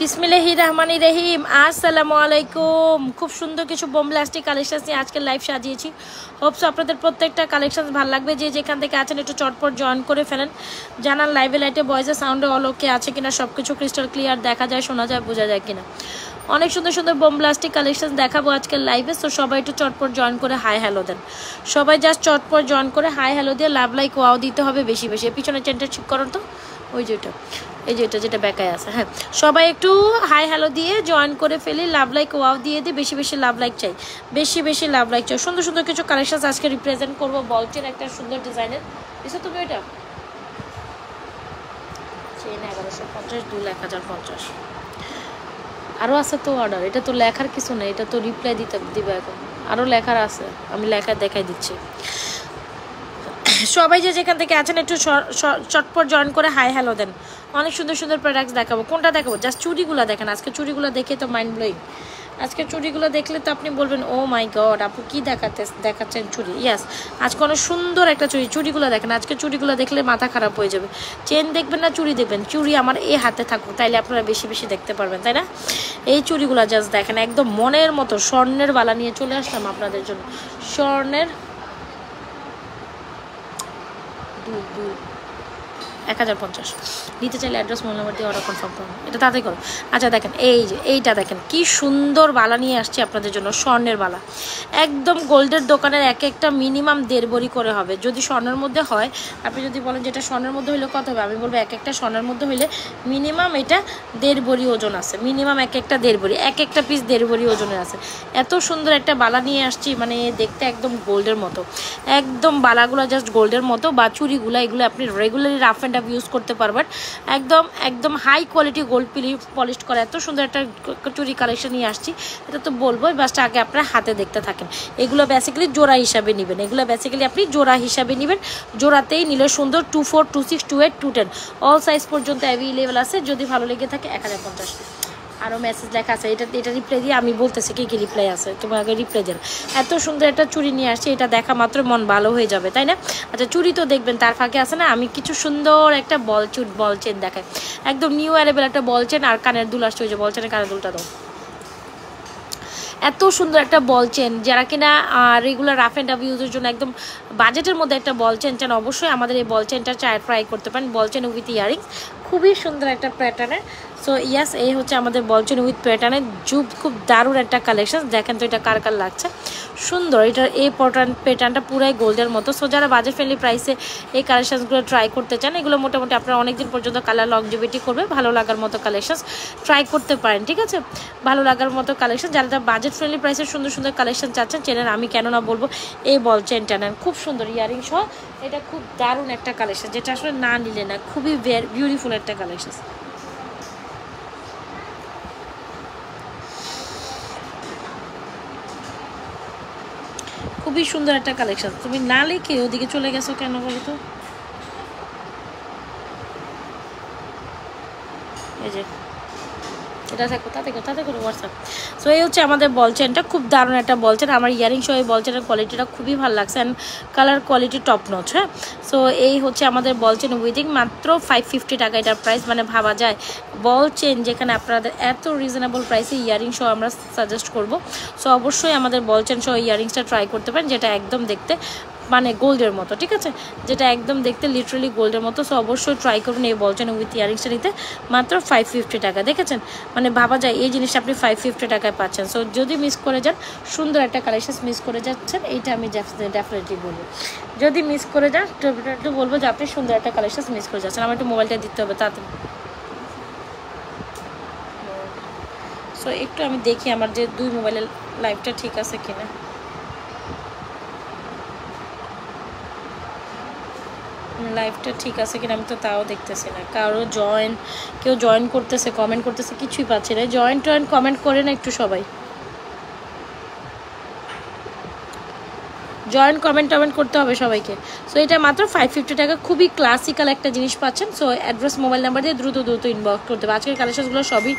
বিসমিল্লাহির রহমানির রহিম। আসসালামু আলাইকুম। খুব সুন্দর কিছু বোমব্লাস্টিক কালেকশন নিয়ে আজকে লাইভ সাজিয়েছি। হোপস আপনাদের প্রত্যেকটা কালেকশন ভালো লাগবে। যে যেখান থেকে আছেন একটু চটপট জয়েন করে ফেলেন। জানান লাইভে লাইটে ভয়েসে সাউন্ডে অল ওকে আছে কিনা, সব কিছু ক্রিস্টাল ক্লিয়ার দেখা যায়, শোনা যায়, বোঝা যায় কিনা। অনেক সুন্দর সুন্দর বোমব্লাস্টিক কালেকশন দেখাবো আজকে লাইভে। সো সবাই একটু চটপট জয়েন করে হাই হ্যালো দেন। সবাই জাস্ট চটপট জয়েন করে হাই হ্যালো দিয়ে লাভ লাইক ওয়াও দিতে হবে বেশি বেশি। পিছনে চেনটা ঠিক করুন তো, ওই যে এটা, এই যে এটা যেটা বেকায় আছে। হ্যাঁ, সবাই একটু হাই হ্যালো দিয়ে জয়েন করে ফেলি, লাভ লাইক ওয়াও দিয়ে দিই। বেশি বেশি লাভ লাইক চাই, বেশি বেশি লাভ লাইক চাই। সুন্দর সুন্দর কিছু কালেকশন আজকে রিপ্রেজেন্ট করবো। বলছেন একটা সুন্দর ডিজাইনের, বুঝছো তুমি ওইটা চেন 1150, 2,1050। আরও আছে তো অর্ডার। এটা তো লেখার কিছু নেই, এটা তো রিপ্লাই দিবে এখন। আরও লেখার আছে, আমি লেখা দেখাই দিচ্ছি। সবাই যে যেখান থেকে আছেন একটু চটপট জয়েন করে হাই হ্যালো দেন। অনেক সুন্দর সুন্দর প্রোডাক্টস দেখাবো। কোনটা দেখাবো? জাস্ট চুড়িগুলো দেখেন। আজকে চুড়িগুলো দেখে তো মাইন্ড ব্লোয়িং। আজকে চুড়িগুলো দেখলে তো আপনি বলবেন ও মাই গড আপু কী দেখাচ্ছেন চুড়ি। ইয়াস, আজকে অনেক সুন্দর একটা চুড়িগুলো দেখেন। আজকে চুড়িগুলো দেখলে মাথা খারাপ হয়ে যাবে। চেন দেখবেন না চুড়ি দেখবেন। চুড়ি আমার এই হাতে থাকুক, তাইলে আপনারা বেশি বেশি দেখতে পারবেন, তাই না? এই চুড়িগুলো জাস্ট দেখেন, একদম মনের মতো স্বর্ণের বালা নিয়ে চলে আসলাম আপনাদের জন্য। স্বর্ণের 1050 নিতে চাইলে অ্যাড্রেস মোবাইল নাম্বার দিয়ে অর্ডার কনফার্ম করুন। এটা তাড়াতাড়ি করো। আচ্ছা দেখেন, এই যে এইটা দেখেন কি সুন্দর বালা নিয়ে আসছে আপনাদের জন্য। স্বর্ণের বালা, একদম গোল্ডের দোকানের এক একটা মিনিমাম 1.5 ভরি করে হবে। যদি স্বর্ণের মধ্যে হয়, আপনি যদি বলেন যেটা স্বর্ণের মধ্যে হইলে কত হবে, আমি বলবো এক একটা স্বর্ণের মধ্যে হইলে মিনিমাম এটা 1.5 ভরি ওজন আছে। মিনিমাম এক একটা 1.5 ভরি, এক একটা পিস 1.5 ভরি ওজনের আছে। এত সুন্দর একটা বালা নিয়ে আসছি, মানে দেখতে একদম গোল্ডের মতো। একদম বালাগুলো জাস্ট গোল্ডের মতো। বা চুড়িগুলো এগুলো আপনি regularly rough and tough use করতে পারবেন। একদম একদম হাই কোয়ালিটি গোল্ড পলিশ করা এত সুন্দর একটা চুড়ি কালেকশন নিয়ে আসছি। এটা তো বলবো, বাসটা আগে আপনার হাতে দেখতে থাকেন। এগুলো বেসিক্যালি জোড়া হিসাবে নেবেন। এগুলো বেসিক্যালি আপনি জোড়া হিসাবে নেবেন। জোড়াতেই নিলে সুন্দর 24, 26, 28, 210 অল সাইজ পর্যন্ত অ্যাভেলেবেল আছে। যদি ভালো লেগে থাকে 1050। আরও মেসেজ লেখা আছে, এটা রিপ্লাই দিয়ে আমি বলতেছি কি কি রিপ্লাই আছে। তুমি আগে রিপ্লাই দেন। এত সুন্দর একটা চুড়ি নিয়ে আসছে, এটা দেখা মাত্র মন ভালো হয়ে যাবে, তাই না? আচ্ছা, চুড়ি তো দেখবেন, তার ফাঁকে আছে না আমি কিছু সুন্দর একটা বল চেন দেখাই। একদম নিউ অ্যারেবেল একটা বল চেন আর কানের দুল আসছে। ওই যে বল চেনের কানের দুলটা দাও। এত সুন্দর একটা বল চেন, যারা কিনা রেগুলার রাফ অ্যান্ড টাফ ইউজের জন্য একদম বাজেটের মধ্যে একটা বল চেন চান, অবশ্যই আমাদের এই বল চেনটা ট্রাই করতে পারেন। বল চেন উইথ ইয়ারিংস, খুবই সুন্দর একটা প্যাটার্নের। সো ইয়াস, এই হচ্ছে আমাদের বল চেন উইথ প্যাটার্নের জুব। খুব দারুণ একটা কালেকশন। দেখেন তো এটা কার কার লাগছে সুন্দর। এটার এই প্যাটার্নটা পুরাই গোল্ডের মতো। সো যারা বাজেট ফ্রেন্ডলি প্রাইসে এই কালেকশনসগুলো ট্রাই করতে চান, এগুলো মোটামুটি আপনারা অনেকদিন পর্যন্ত কালার লংজিভিটি করবে। ভালো লাগার মতো কালেকশন ট্রাই করতে পারেন, ঠিক আছে? ভালো লাগার মতো কালেকশন। যারা বাজেট ফ্রেন্ডলি প্রাইসের সুন্দর সুন্দর কালেকশন চাচ্ছেন, চেনেন আমি কেন না বলবো। এই বল চেনটা নেন, খুব সুন্দর ইয়ারিং সহ। এটা খুব দারুণ একটা কালেকশন, যেটা আসলে না নিলে না। খুবই বিউটিফুল একটা কালেকশন। খুবই সুন্দর একটা কালেকশন। তুমি না লিখে ওদিকে চলে গেছো কেন বলো তো? এই যে এটা থাকো, তাতে করো হোয়াটসঅ্যাপ। সো এই হচ্ছে আমাদের বল চেনটা, খুব দারুণ একটা বল চেন। আমার ইয়ারিং সহ এই বল চেনের কোয়ালিটিটা খুবই ভালো লাগছে, and colour quality top notch. হ্যাঁ, সো এই হচ্ছে আমাদের বল চেন উইথিং মাত্র 550 টাকা এটার প্রাইস। মানে ভাবা যায় বল চেন যেখানে আপনাদের এত রিজনেবল প্রাইসে ইয়ারিং সহ আমরা সাজেস্ট করব। সো অবশ্যই আমাদের বল চেন সহ ইয়ারিংসটা ট্রাই করতে পারেন, যেটা একদম দেখতে মানে গোল্ডের মতো, ঠিক আছে? যেটা একদম দেখতে লিটারালি গোল্ডের মতো। সো অবশ্যই ট্রাই করুন এই বল চেন উইথ ইয়ারিংসটা নিতে মাত্র 550 টাকা। দেখেছেন, মানে ভাবা যায় এই জিনিসটা আপনি 550 টাকায় পাচ্ছেন। সো যদি মিস করে যান, সুন্দর একটা কালেকশন মিস করে যাচ্ছেন, এইটা আমি ডেফিনেটলি বলবো। যদি মিস করে যান ডেফিনেটলি বলবো যে আপনি সুন্দর একটা কালেকশন মিস করে যাচ্ছেন। আমার একটু মোবাইলটা দিতে হবে তাড়াতাড়ি। সো একটু আমি দেখি আমার যে 2 মোবাইলের লাইভটা ঠিক আছে কিনা। লাইভটা ঠিক আছে কিনা আমি তো তাও দেখতেছি না। কেউ জয়েন করতেছে, কমেন্ট করতেছে, কিছুই পাচ্ছি না। জয়েন কমেন্ট করে না একটু সবাই। জয়েন কমেন্ট করতে হবে সবাইকে। সো এটা মাত্র 550 টাকা, খুবই ক্লাসিক্যাল একটা জিনিস পাচ্ছেন। সো অ্যাড্রেস মোবাইল নাম্বার দিয়ে দ্রুত ইনবক্স করতে হবে। আজকের কালেকশনসগুলো সবই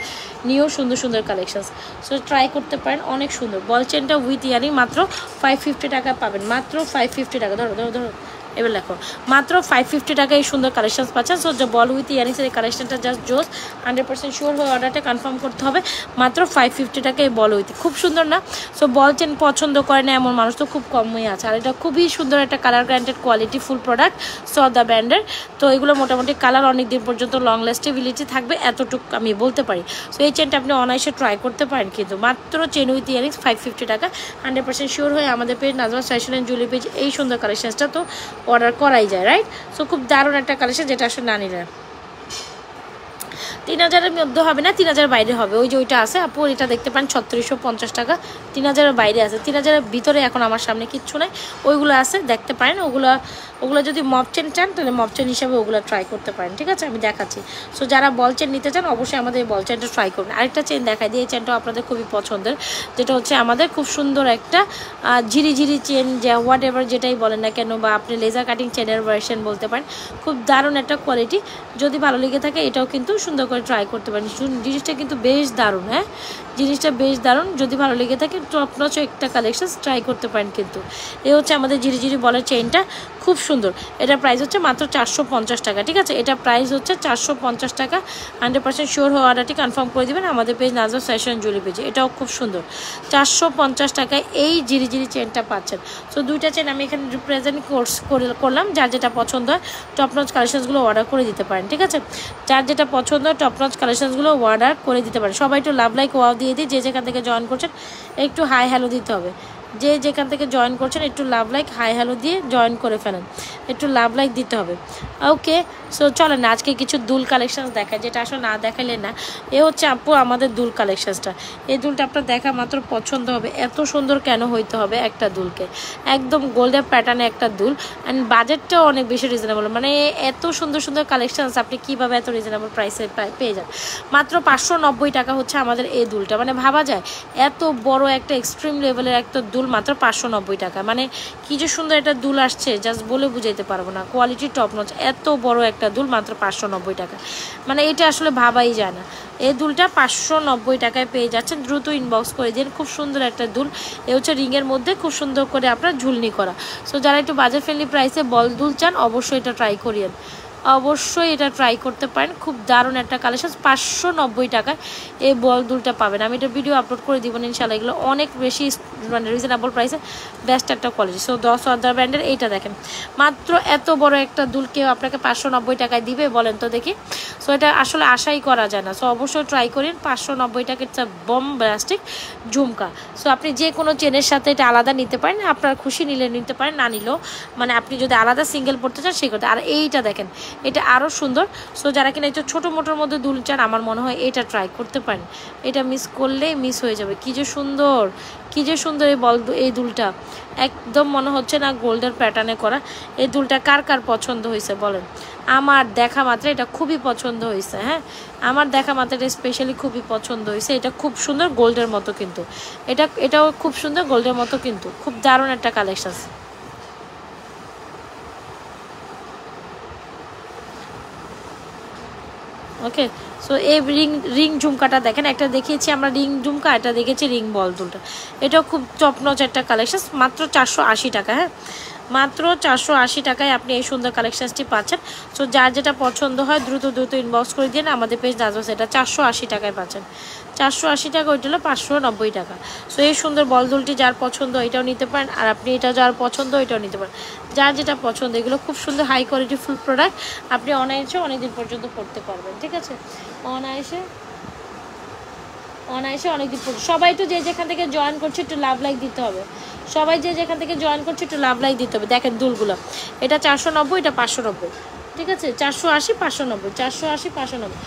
নিয়েও সুন্দর সুন্দর কালেকশনস। সো ট্রাই করতে পারেন, অনেক সুন্দর। বল চেনটা উইথ ইয়ারিং মাত্র 550 টাকা পাবেন। মাত্র 550 টাকা। ধরো এবার দেখো মাত্র 550 টাকা এই সুন্দর কালেকশন পাচ্ছেন। সো যে বল উইথ ইয়ারিংসের এই কালেকশনটা জাস্ট জোস, 100% শিওর হয়ে অর্ডারটা কনফার্ম করতে হবে। মাত্র 550 টাকা এই বল উইথ, খুব সুন্দর না? সো বল চেন পছন্দ করে না এমন মানুষ তো খুব কমই আছে। আর এটা খুবই সুন্দর একটা colour guaranteed quality full product সদা ব্র্যান্ডের। তো এগুলো মোটামুটি কালার অনেক দিন পর্যন্ত লং লাস্টেবিলিটি থাকবে, এতটুকু আমি বলতে পারি। সো এই চেনটা আপনি অনায়াসে ট্রাই করতে পারেন, কিন্তু মাত্র চেন উইথ ইয়ারিংস 550 টাকা, 100% শিওর হয়ে আমাদের page Najma fashion and jewellery page এই সুন্দর কালেকশনসটা তো অর্ডার করাই যায়, রাইট? সো খুব দারুণ একটা কালেকশন, যেটা আসলে না নিলে 3000-এর মধ্যে হবে না, 3000-এর বাইরে হবে। ওই যে ওইটা আছে আপু, এটা দেখতে পান 3650 টাকা, 3000-এর বাইরে আছে। 3000-এর ভিতরে এখন আমার সামনে কিচ্ছু নাই, ওইগুলো আছে দেখতে পারেন। ওগুলো যদি মপ চেন চান তাহলে মপ চেন হিসাবে ওগুলো ট্রাই করতে পারেন, ঠিক আছে? আমি দেখাচ্ছি। সো যারা বল চেন নিতে চান অবশ্যই আমাদের এই বল চেনটা ট্রাই করবেন। আরেকটা চেন দেখাই দিই, এই চেনটাও আপনাদের খুবই পছন্দের, যেটা হচ্ছে আমাদের খুব সুন্দর একটা ঝিরি চেন, যা হোয়াট এভার যেটাই বলেন না কেন, বা আপনি লেজার কাটিং চেনের ভার্সন বলতে পারেন। খুব দারুণ একটা কোয়ালিটি, যদি ভালো লেগে থাকে এটাও কিন্তু সুন্দর করে ট্রাই করতে পারেন। জিনিসটা কিন্তু বেশ দারুণ, হ্যাঁ জিনিসটা বেশ দারুণ। যদি ভালো লেগে থাকে টপ নচ একটা কালেকশন ট্রাই করতে পারেন। কিন্তু এ হচ্ছে আমাদের ঝিরি বলের চেইনটা, খুব সুন্দর। এটার প্রাইস হচ্ছে মাত্র 450 টাকা, ঠিক আছে? এটা প্রাইস হচ্ছে 450 টাকা, 100% শিওর হওয়া অর্ডারটি কনফার্ম করে দেবেন আমাদের পেজ নাজমা ফ্যাশন জুয়েলারি পেজে। এটাও খুব সুন্দর, 450 টাকায় এই ঝিরি চেনটা পাচ্ছেন। সো দুইটা চেন আমি এখানে রিপ্রেজেন্ট করলাম। যার যেটা পছন্দ হয় টপ নচ কালেকশনসগুলো অর্ডার করে দিতে পারেন, ঠিক আছে? যার যেটা পছন্দ হয় টপ নচ কালেকশনসগুলো অর্ডার করে দিতে পারেন। সবাই একটু লাভ লাইক ওয়াও দিয়ে দিই, যে যেখান থেকে জয়েন করছেন একটু হাই হ্যালো দিতে হবে। যে যেখান থেকে জয়েন করছেন একটু লাভ লাইক হাই হ্যালো দিয়ে জয়েন করে ফেলেন, একটু লাভ লাইক দিতে হবে। ওকে, সো চলেন না আজকে কিছু দুল কালেকশানস দেখায়, যেটা আসলে না দেখাইলে না। এ হচ্ছে আপু আমাদের দুল কালেকশানসটা। এই দুলটা আপনার দেখা মাত্র পছন্দ হবে। এত সুন্দর কেন হইতে হবে একটা দুলকে? একদম গোল্ডের প্যাটার্নে একটা দুল, অ্যান্ড বাজেটটাও অনেক বেশি রিজনেবল। মানে এত সুন্দর কালেকশানস আপনি কীভাবে এত রিজনেবল প্রাইসে পেয়ে যান? মাত্র 590 টাকা হচ্ছে আমাদের এই দুলটা। মানে ভাবা যায় এত বড় একটা এক্সট্রিম লেভেলের একটা দুল মাত্র 590 টাকা। মানে কি যে সুন্দর একটা দুল আসছে, জাস্ট বলে বুঝাইতে পারবো না। কোয়ালিটি টপ নচ, এত বড় একটা দুল মাত্র 590 টাকা। মানে এটা আসলে ভাবাই যায় না। এই দুলটা 590 টাকায় পেয়ে যাচ্ছেন, দ্রুত ইনবক্স করে দিন। খুব সুন্দর একটা দুল, এ হচ্ছে রিংয়ের মধ্যে খুব সুন্দর করে আপনার ঝুলনি করা। সো যারা একটু বাজেট ফ্রেন্ডলি প্রাইসে বল দুল চান অবশ্যই এটা ট্রাই করিয়েন, অবশ্যই এটা ট্রাই করতে পারেন। খুব দারুণ একটা কালেকশন, 590 টাকায় এই বল দুলটা পাবেন। আমি এটা ভিডিও আপলোড করে দিব ইনশাআল্লাহ। এগুলো অনেক বেশি মানে রিজনেবল প্রাইসে বেস্ট একটা কোয়ালিটি। সো 10 আদার ব্র্যান্ডের এইটা দেখেন, মাত্র এত বড় একটা দুল কেউ আপনাকে 590 টাকায় দিবে বলেন তো দেখি? সো এটা আসলে আশাই করা যায় না। সো অবশ্যই ট্রাই করেন। 590 টাকা, it's a bomb blastic jhumka. So আপনি যে কোনো চেনের সাথে এটা আলাদা নিতে পারেন, আপনার খুশি নিলে নিতে পারেন, না নিলেও মানে আপনি যদি আলাদা সিঙ্গেল পড়তে চান সেই কথা। আর এইটা দেখেন, এটা আরও সুন্দর। সো যারা কিনা একটু ছোটো মোটোর মধ্যে দুল চান আমার মনে হয় এটা ট্রাই করতে পারেন। এটা মিস করলেই মিস হয়ে যাবে। কী যে সুন্দর, কী যে সুন্দর এই দুলটা, একদম মনে হচ্ছে না গোল্ডের প্যাটার্নে করা। এই দুলটা কার কার পছন্দ হয়েছে বলেন? আমার দেখা মাত্র এটা খুবই পছন্দ হয়েছে। হ্যাঁ, আমার দেখা মাত্র এটা স্পেশালি খুবই পছন্দ হয়েছে। এটা খুব সুন্দর গোল্ডের মতো, কিন্তু এটাও খুব সুন্দর গোল্ডের মতো, কিন্তু খুব দারুণ একটা কালেকশন। ওকে, সো এই রিং ঝুমকাটা দেখেন, একটা দেখিয়েছি আমরা রিং ঝুমকা, এটা দেখেছি রিং বল দুলটা। এটাও খুব টপনচ একটা কালেকশন, মাত্র 480 টাকা। হ্যাঁ, মাত্র 480 টাকায় আপনি এই সুন্দর কালেকশানসটি পাচ্ছেন। সো যার যেটা পছন্দ হয় দ্রুত ইনবক্স করে দিন আমাদের পেজ নাজমা। এটা 480 টাকায় পাচ্ছেন, 480 টাকা। ওইটা হলো 590 টাকা। সো এই সুন্দর বল দুলটি যার পছন্দ এটাও নিতে পারেন, আর আপনি এটা যার পছন্দ এটাও নিতে পারেন, যার যেটা পছন্দ। এগুলো খুব সুন্দর হাই কোয়ালিটি ফুল প্রোডাক্ট, আপনি অনায়াসে অনেকদিন পর্যন্ত পড়তে পারবেন, ঠিক আছে? অনায়াসে অনেকদিন পর্যন্ত। সবাই একটু যে যেখান থেকে জয়েন করছে একটু লাভ লাইক দিতে হবে। সবাই যে যেখান থেকে জয়েন করছে একটু লাভ লাইক দিতে হবে। দেখেন দুলগুলো, এটা 490, এটা 590, ঠিক আছে? 480, 590, 480, 590।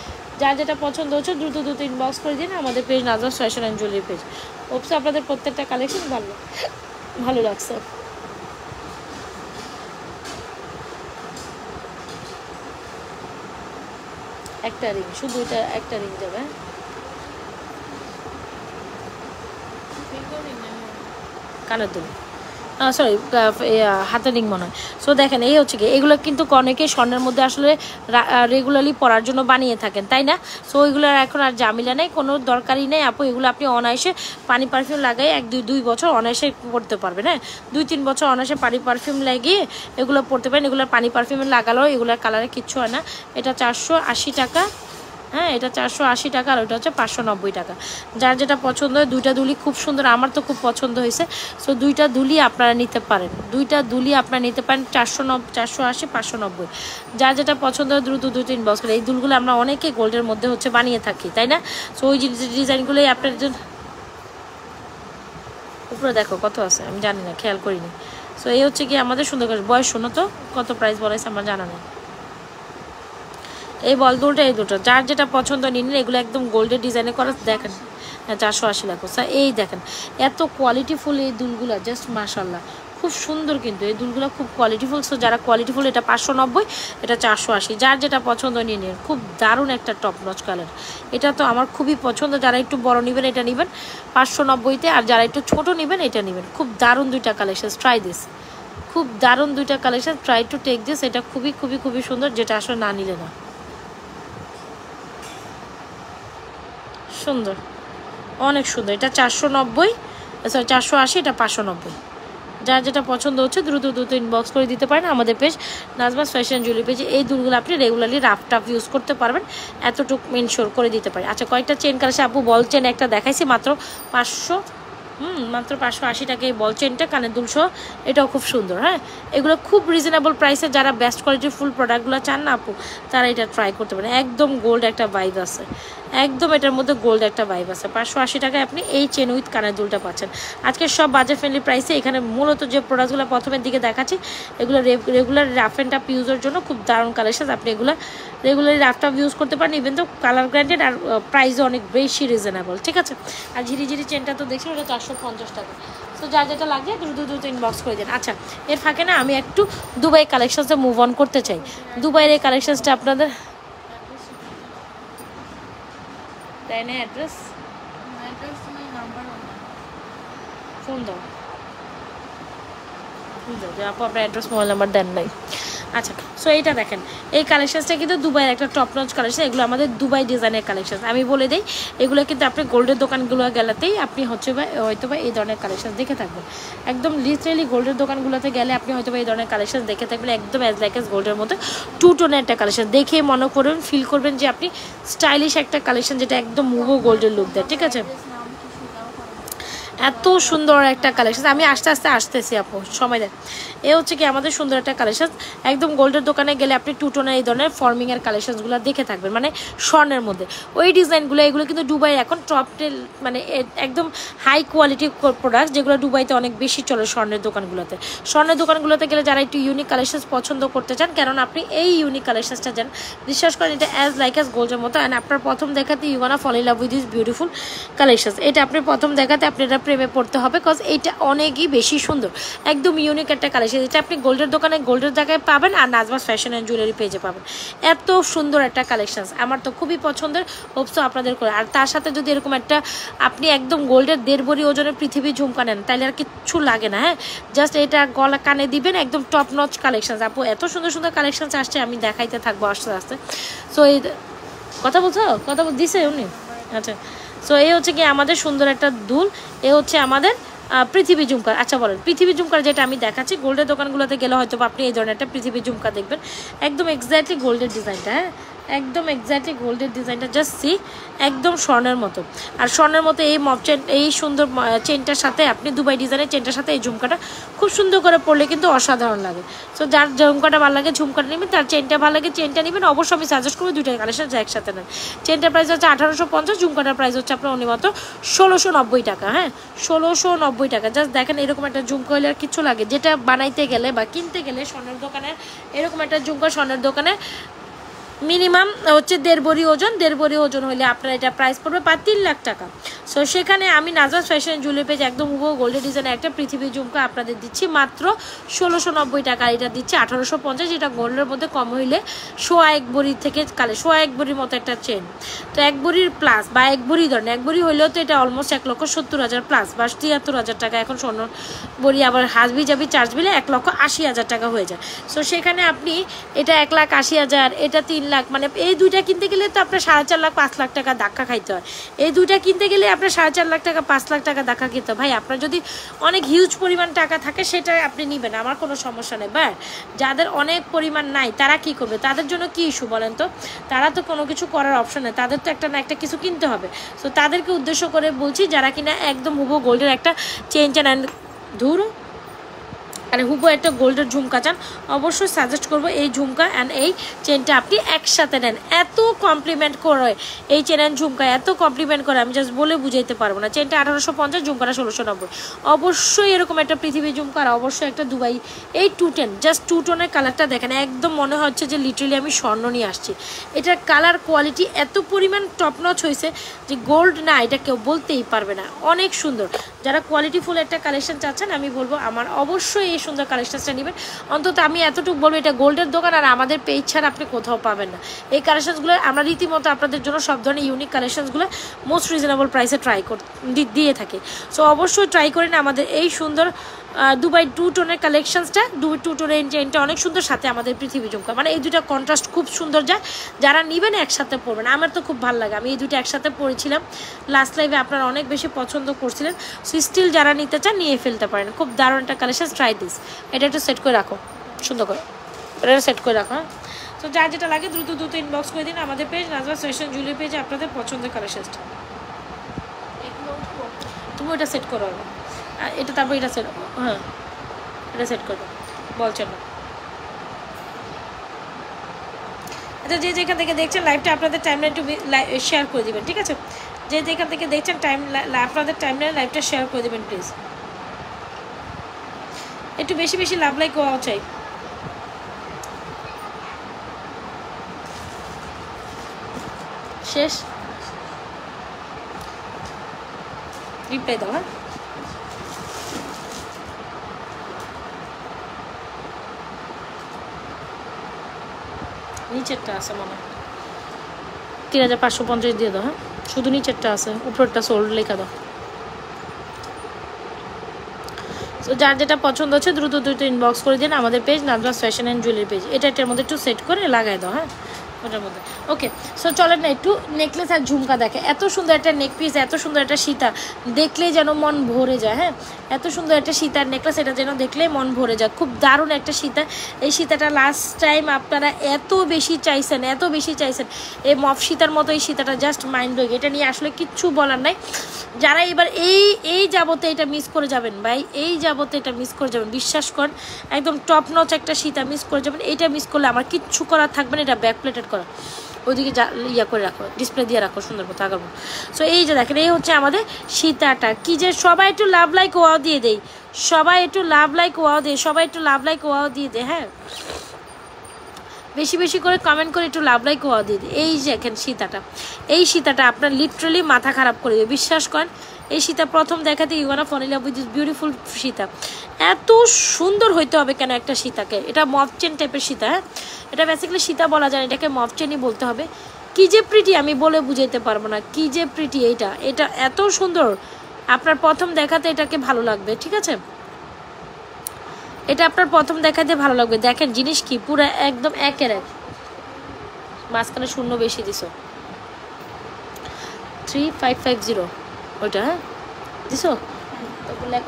যার যেটা পছন্দ হচ্ছে দ্রুত ইনবক্স করে দিন আমাদের page Najma fashion and jewellery page. অবশ্য আপনাদের প্রত্যেকটা কালেকশন ভালো লাগছে। একটা রিং, শুধু এটা একটা রিং যাবে। কানের দুল, সরি হাতের রিং মনে হয়। সো দেখেন এই হচ্ছে কি, এগুলো কিন্তু অনেকে স্বর্ণের মধ্যে আসলে রেগুলারলি পরার জন্য বানিয়ে থাকেন, তাই না? সো ওইগুলোর এখন আর ঝামেলা নেই, কোনো দরকারই নেই আপু। এগুলো আপনি অনায়াসে পানি পারফিউম লাগাই 1-2 বছর অনায়াসে পরতে পারবেন। হ্যাঁ, 2-3 বছর অনায়াসে পানি পারফিউম লাগিয়ে এগুলো পরতে পারেন। এগুলো পানি পারফিউমে লাগালেও এগুলোর কালারে কিচ্ছু হয় না। এটা 480 টাকা। হ্যাঁ, এটা 480 টাকা, আর ওইটা হচ্ছে 590 টাকা। যার যেটা পছন্দ হয়, দুইটা দুলি খুব সুন্দর, আমার তো খুব পছন্দ হয়েছে। সো দুইটা দুলি আপনারা নিতে পারেন, দুইটা দুলি আপনারা নিতে পারেন 480, 590। যার যেটা পছন্দ হয় দ্রুত 2-3 বক্স করে। এই দুলগুলো আমরা অনেকে গোল্ডের মধ্যে হচ্ছে বানিয়ে থাকি, তাই না? সো ওই ডিজাইনগুলোই আপনার জন্য। উপরে দেখো কত আছে, আমি জানি না, খেয়াল করিনি। সো এই হচ্ছে কি আমাদের সুন্দর করে। বয়স শোনো তো, কত প্রাইস বলাইছে আমার জানা নেই। এই বল দুলটা, এই দুটো যার যেটা পছন্দ নিন। এগুলো একদম গোল্ডের ডিজাইনে করা, দেখেন। হ্যাঁ, 480 লাগো। স্যার এই দেখেন এত কোয়ালিটিফুল এই দুলগুলো, জাস্ট মাশাল্লাহ, খুব সুন্দর কিন্তু এই দুলগুলো, খুব কোয়ালিটিফুল। সো যারা কোয়ালিটিফুল, এটা 590, এটা 480। যার যেটা পছন্দ নিয়ে নিন। খুব দারুণ একটা টপ নচ কালার, এটা তো আমার খুবই পছন্দ। যারা একটু বড় নেবেন এটা নেবেন 590-তে, আর যারা একটু ছোট নেবেন এটা নেবেন। খুব দারুণ দুইটা কালেকশন, ট্রাই দিস। খুব দারুণ দুইটা collection, try to take this. এটা খুবই খুবই খুবই সুন্দর, যেটা আসলে না নিলে না। সুন্দর, অনেক সুন্দর। এটা 490, সরি 480, এটা 590। যার যেটা পছন্দ হচ্ছে দ্রুত ইনবক্স করে দিতে পারেন আমাদের পেজ নাজমাস ফ্যাশন জুয়েলারি পেজে। এই দুলগুলো আপনি রেগুলারলি রাফ টাফ ইউজ করতে পারবেন, এতটুকু মেনশোর করে দিতে পারি। আচ্ছা, কয়েকটা চেন কালেকশন আপু। বল চেন একটা দেখাইছি মাত্র 500, মাত্র 580 টাকা এই বল চেনটা, কানের দুলসহ। এটাও খুব সুন্দর। হ্যাঁ, এগুলো খুব রিজনেবল প্রাইসে। যারা বেস্ট কোয়ালিটির ফুল প্রোডাক্টগুলো চান না আপু, তারা এটা ট্রাই করতে পারেন। একদম গোল্ড একটা ভাইব আছে, একদম এটার মধ্যে গোল্ড একটা ভাইব আছে। 580 টাকায় আপনি এই চেন উইথ কানের দুলটা পাচ্ছেন। আজকে সব বাজেট ফ্রেন্ডলি প্রাইসে। এখানে মূলত যে প্রোডাক্টগুলো প্রথমের দিকে দেখাচ্ছি, এগুলো রেগুলার রাফ অ্যান্ড টাফ ইউজের জন্য খুব দারুণ কালেকশন। আপনি এগুলো রেগুলারলি রাফ টাফ ইউজ করতে পারেন, ইভেন তো কালার গ্র্যান্ডেড, আর প্রাইসও অনেক বেশি রিজনেবল, ঠিক আছে? আর ঝিরি চেনটা তো দেখছি, ওটা 450 টাকা। তো যার যেটা লাগে দ্রুত ইনবক্স করে দেন। আচ্ছা, এর ফাঁকে না আমি একটু দুবাই কালেকশনসে মুভ অন করতে চাই। দুবাইয়ের এই কালেকশনসটা আপনাদের তাই না? অ্যাড্রেস ফোন দাও, আপু আপনার অ্যাড্রেস মোবাইল নাম্বার দেন নাই। আচ্ছা, সো এইটা দেখেন, এই কালেকশনসটা কিন্তু দুবাইয়ের একটা টপ নচ কালেকশন। এগুলো আমাদের দুবাই ডিজাইনের কালেকশন। আমি বলে দিই, এগুলো কিন্তু আপনি গোল্ডের দোকানগুলো গেলেতেই আপনি হয়তো বা এই ধরনের কালেকশন দেখে থাকবেন। একদম লিটারেলি গোল্ডের দোকানগুলোতে গেলে আপনি হয়তো বা এই ধরনের কালেকশন দেখে থাকবেন। একদম অ্যাজ লাইক এস গোল্ডের মধ্যে 2 টোনের একটা কালেকশন দেখে মনে করবেন, ফিল করবেন যে আপনি স্টাইলিশ একটা কালেকশন, যেটা একদম মুভো গোল্ডের লুক দেয়, ঠিক আছে? এত সুন্দর একটা কালেকশন। আমি আস্তে আস্তে আসতেছি আপু, সময় দেন। এ হচ্ছে কি আমাদের সুন্দর একটা কালেকশন। একদম গোল্ডের দোকানে গেলে আপনি 2 টোনের এই ধরনের ফর্মিংয়ের কালেকশনসগুলো দেখে থাকবেন, মানে স্বর্ণের মধ্যে ওই ডিজাইনগুলো। এগুলো কিন্তু দুবাই এখন টপ মানে একদম হাই কোয়ালিটি প্রোডাক্ট, যেগুলো দুবাইতে অনেক বেশি চলে স্বর্ণের দোকানগুলোতে। স্বর্ণের দোকানগুলোতে গেলে যারা একটু ইউনিক কালেকশন পছন্দ করতে চান, কারণ আপনি এই ইউনিক কালেকশনসটা যান, বিশ্বাস করেন এটা অ্যাজ লাইক অ্যাজ গোল্ডের মতো। অ্যান্ড আপনার প্রথম দেখাতে you gonna fall in love with this beautiful collections. এটা আপনি প্রথম দেখাতে আপনি এটা প্রেমে পড়তে হবে, বিকজ এইটা অনেকই বেশি সুন্দর, একদম ইউনিক একটা কালেকশন। এটা আপনি গোল্ডের দোকানে গোল্ডের জায়গায় পাবেন, আর নাজমাস ফ্যাশন অ্যান্ড জুয়েলারি পেজে পাবেন। এত সুন্দর একটা কালেকশন, আমার তো খুবই পছন্দের। হোপসো আপনাদের করে। আর তার সাথে যদি এরকম একটা আপনি একদম গোল্ডের 1.5 ভরি ওজনের পৃথিবী ঝুমকা নেন, তাহলে আর কিচ্ছু লাগে না। হ্যাঁ, জাস্ট এটা গলা কানে দিবেন, একদম টপ নচ কালেকশন। আপু এত সুন্দর সুন্দর কালেকশন আসছে, আমি দেখাইতে থাকবো আস্তে আস্তে। সো এই কথা বলছো, কথা দিছে উনি। আচ্ছা, সো এই হচ্ছে কি আমাদের সুন্দর একটা দুল। এ হচ্ছে আমাদের পৃথিবী ঝুমকার। আচ্ছা বলেন, পৃথিবী ঝুমকার যেটা আমি দেখাচ্ছি, গোল্ডের দোকানগুলোতে গেলে হয়তো আপনি এই ধরনের একটা পৃথিবী ঝুমকা দেখবেন, একদম এক্স্যাক্টলি গোল্ডের ডিজাইনটা। হ্যাঁ, একদম এক্স্যাক্টলি গোল্ডের ডিজাইনটা, জাস্ট সি, একদম স্বর্ণের মতো। আর স্বর্ণের মতো এই মপ চেন, এই সুন্দর চেনটার সাথে আপনি দুবাই ডিজাইনের চেনটার সাথে এই ঝুমকাটা খুব সুন্দর করে পরলে কিন্তু অসাধারণ লাগে। সো যার ঝুমকাটা ভালো লাগে ঝুমকাটা নেবেন, তার চেনটা ভালো লাগে চেনটা নেবেন। অবশ্যই আমি সাজেস্ট করবো দুইটা কালেকশন একসাথে নেন। চেনটার প্রাইস হচ্ছে 1850, ঝুমকাটার প্রাইস হচ্ছে আপনার মাত্র 1690 টাকা। হ্যাঁ, 1690 টাকা। জাস্ট দেখেন, এরকম একটা ঝুমকা হলে আর কিছু লাগে, যেটা বানাইতে গেলে বা কিনতে গেলে স্বর্ণের দোকানের এরকম একটা ঝুমকা স্বর্ণের দোকানে মিনিমাম হচ্ছে 1.5 ভরি ওজন। 1.5 ভরি ওজন হলে আপনার এটা প্রাইস পড়বে 3 লাখ টাকা। সো সেখানে আমি নাজরাস ফ্যাশন জুয়েলারি পেজ একদম হুবহু গোল্ডের ডিজাইনের একটা পৃথিবী ঝুমকা আপনাদের দিচ্ছি মাত্র 1690 টাকা। এটা দিচ্ছি 1850, যেটা গোল্ডের মধ্যে কম হইলে সোয়া এক ভরি থেকে সোয়া এক ভরির মতো একটা চেন। তো এক ভরির প্লাস বা এক ভরি ধরেন, এক ভরি হইলেও তো এটা অলমোস্ট 1,70,000 প্লাস বা 73,000 টাকা। এখন স্বর্ণ ভরি আবার হাজবি যাবি চার্জ বিলে 1,80,000 টাকা হয়ে যায়। সো সেখানে আপনি এটা 1,80,000, এটা 3 লাখ, মানে এই দুইটা কিনতে গেলে তো আপনার 4.5 লাখ 5 লাখ টাকা ধাক্কা খাইতে হয়। এই দুইটা কিনতে গেলে আপনার 4.5 লাখ টাকা 5 লাখ টাকা ধাক্কা খেতে হয়। ভাই আপনার যদি অনেক হিউজ পরিমাণ টাকা থাকে সেটা আপনি নেবেন, আমার কোনো সমস্যা নেই। বাট যাদের অনেক পরিমাণ নাই তারা কি করবে? তাদের জন্য কি ইস্যু বলেন তো? তারা তো কোনো কিছু করার অপশন নেই, তাদের তো একটা না একটা কিছু কিনতে হবে। সো তাদেরকে উদ্দেশ্য করে বলছি, যারা কিনা একদম হুবহু গোল্ডের একটা চেন চান অ্যান্ড ধুরো আর হুবহু একটা গোল্ডের ঝুমকা চান, অবশ্যই সাজেস্ট করবো এই ঝুমকা অ্যান্ড এই চেনটা আপনি একসাথে নেন। এত কমপ্লিমেন্ট করে এই চেন অ্যান্ড ঝুমকা, এত কমপ্লিমেন্ট করে আমি জাস্ট বলে বুঝাইতে পারবো না। চেনটা 1850, ঝুমকাটা 1690। অবশ্যই এরকম একটা পৃথিবী ঝুমকা আর অবশ্যই একটা দুবাই এই 210, জাস্ট 2 টোনের কালারটা দেখেন, একদম মনে হচ্ছে যে লিটারেলি আমি স্বর্ণ নিয়ে আসছি। এটার কালার কোয়ালিটি এত পরিমাণ টপ নচ হয়েছে যে গোল্ড না এটা কেউ বলতেই পারবে না, অনেক সুন্দর। যারা কোয়ালিটিফুল একটা কালেকশন চাচ্ছেন আমি বলবো আমার অবশ্যই এই সুন্দর কালেকশনসটা নেবেন। অন্তত আমি এতটুকু বলবো, এটা গোল্ডের দোকান আর আমাদের পেজ ছাড়া আপনি কোথাও পাবেন না। এই কালেকশনসগুলো আমরা রীতিমতো আপনাদের জন্য সব ধরনের ইউনিক কালেকশনসগুলো মোস্ট রিজনেবল প্রাইসে দিয়ে থাকি। সো অবশ্যই ট্রাই করেন আমাদের এই সুন্দর দুবাই 2 টোনের কালেকশনসটা। 2 টোনের চেনটা অনেক সুন্দর, সাথে আমাদের পৃথিবী ঝুমকা, মানে এই দুটা কন্ট্রাস্ট খুব সুন্দর যায়। যারা নেবেন একসাথে পরবেন, আমার তো খুব ভালো লাগে। আমি এই দুটো একসাথে পরেছিলাম লাস্ট লাইভে, আপনারা অনেক বেশি পছন্দ করছিলেন। সো স্টিল যারা নিতে চান নিয়ে ফেলতে পারেন, খুব দারুণ একটা কালেকশন। ট্রাই দিস, এটা একটু সেট করে রাখো সুন্দর করে, এটা সেট করে রাখো। হ্যাঁ, তো যার যেটা লাগে দ্রুত ইনবক্স করে দিন আমাদের পেজ নাজরাস ফ্যাশন জুয়েলারি পেজে আপনাদের পছন্দের কালেকশনটা। তুমি ওটা সেট করো, এটা তারপর এটা সেট, হ্যাঁ এটা সেট করো বলছেন না। আচ্ছা, যে যেখান থেকে দেখছেন লাইভটা আপনাদের টাইমলাইন একটু শেয়ার করে দিবেন, ঠিক আছে? যে যেখান থেকে দেখছেন আপনাদের টাইমলাইন লাইভটা শেয়ার করে দিবেন প্লিজ। একটু বেশি বেশি লাভ লাইক হওয়া চাই। শেষ, রিপ্লাই দাও। হ্যাঁ, নিচেরটা আছে মনে হয় 3550 দিয়ে দাও। হ্যাঁ, শুধু নিচেরটা আছে, উপরেরটা সোল্ড লেখা দাও। তো যার যেটা পছন্দ হচ্ছে দ্রুত ইনবক্স করে দিন আমাদের page Nazras fashion and jewellery page. এটার মধ্যে একটু সেট করে লাগাই দাও। হ্যাঁ, ওটার মধ্যে ওকে। সো চলেন না একটু নেকলেস আর ঝুমকা দেখে। এত সুন্দর একটা নেক পিস, এত সুন্দর একটা সীতা, দেখলেই যেন মন ভরে যায়। হ্যাঁ, এত সুন্দর একটা সীতার নেকলেস, এটা যেন দেখলেই মন ভরে যায়। খুব দারুণ একটা সীতা। এই সীতাটা লাস্ট টাইম আপনারা এত বেশি চাইছেন এই মফ সীতার মতো এই সীতাটা জাস্ট মাইন্ড ব্লোয়িং। এটা নিয়ে আসলে কিচ্ছু বলার নাই। যারা এবার এই যাবতে এটা মিস করে যাবেন ভাই, এই যাবতে এটা মিস করে যাবেন, বিশ্বাস করেন একদম টপ নচ একটা সীতা মিস করে যাবেন। এইটা মিস করলে আমার কিচ্ছু করার থাকবে না। এটা ব্যাক প্লেটেড করা, ওইদিকে ইয়া করে রাখো, ডিসপ্লে দিয়ে রাখো সুন্দর মতো আগাবো। সো এই যে দেখেন, এই হচ্ছে আমাদের সীতাটা। কি যে সবাই একটু লাভ লাইক ওয়াও দিয়ে দেয়, সবাই একটু লাভ লাইক ওয়াও দিয়ে দেয়। হ্যাঁ, বেশি বেশি করে কমেন্ট করে একটু লাভ লাইক ওয়াও দিয়ে দিই। এই যে দেখেন সীতাটা, এই সীতাটা আপনার লিটারালি মাথা খারাপ করে দেবে, বিশ্বাস করেন। এই সীতা প্রথম দেখাতে you gonna fall in love with this beautiful Sita. এত সুন্দর হইতে হবে কেন একটা সীতাকে? এটা মফ চেন টাইপের সীতা। হ্যাঁ, এটা বেসিক্যালি সীতা বলা যায়, এটাকে মফ চেনই বলতে হবে। কি যে প্রিটি, আমি বলে বুঝাইতে পারবো না কি যে প্রিটি। এটা এত সুন্দর, আপনার প্রথম দেখাতে এটাকে ভালো লাগবে, ঠিক আছে? এটা আপনার প্রথম দেখাতে ভালো লাগবে। দেখেন জিনিস কি পুরো একদম একের এক, মাঝখানে শূন্য বেশি দিছো, 3550 ওইটা। হ্যাঁ দিছো,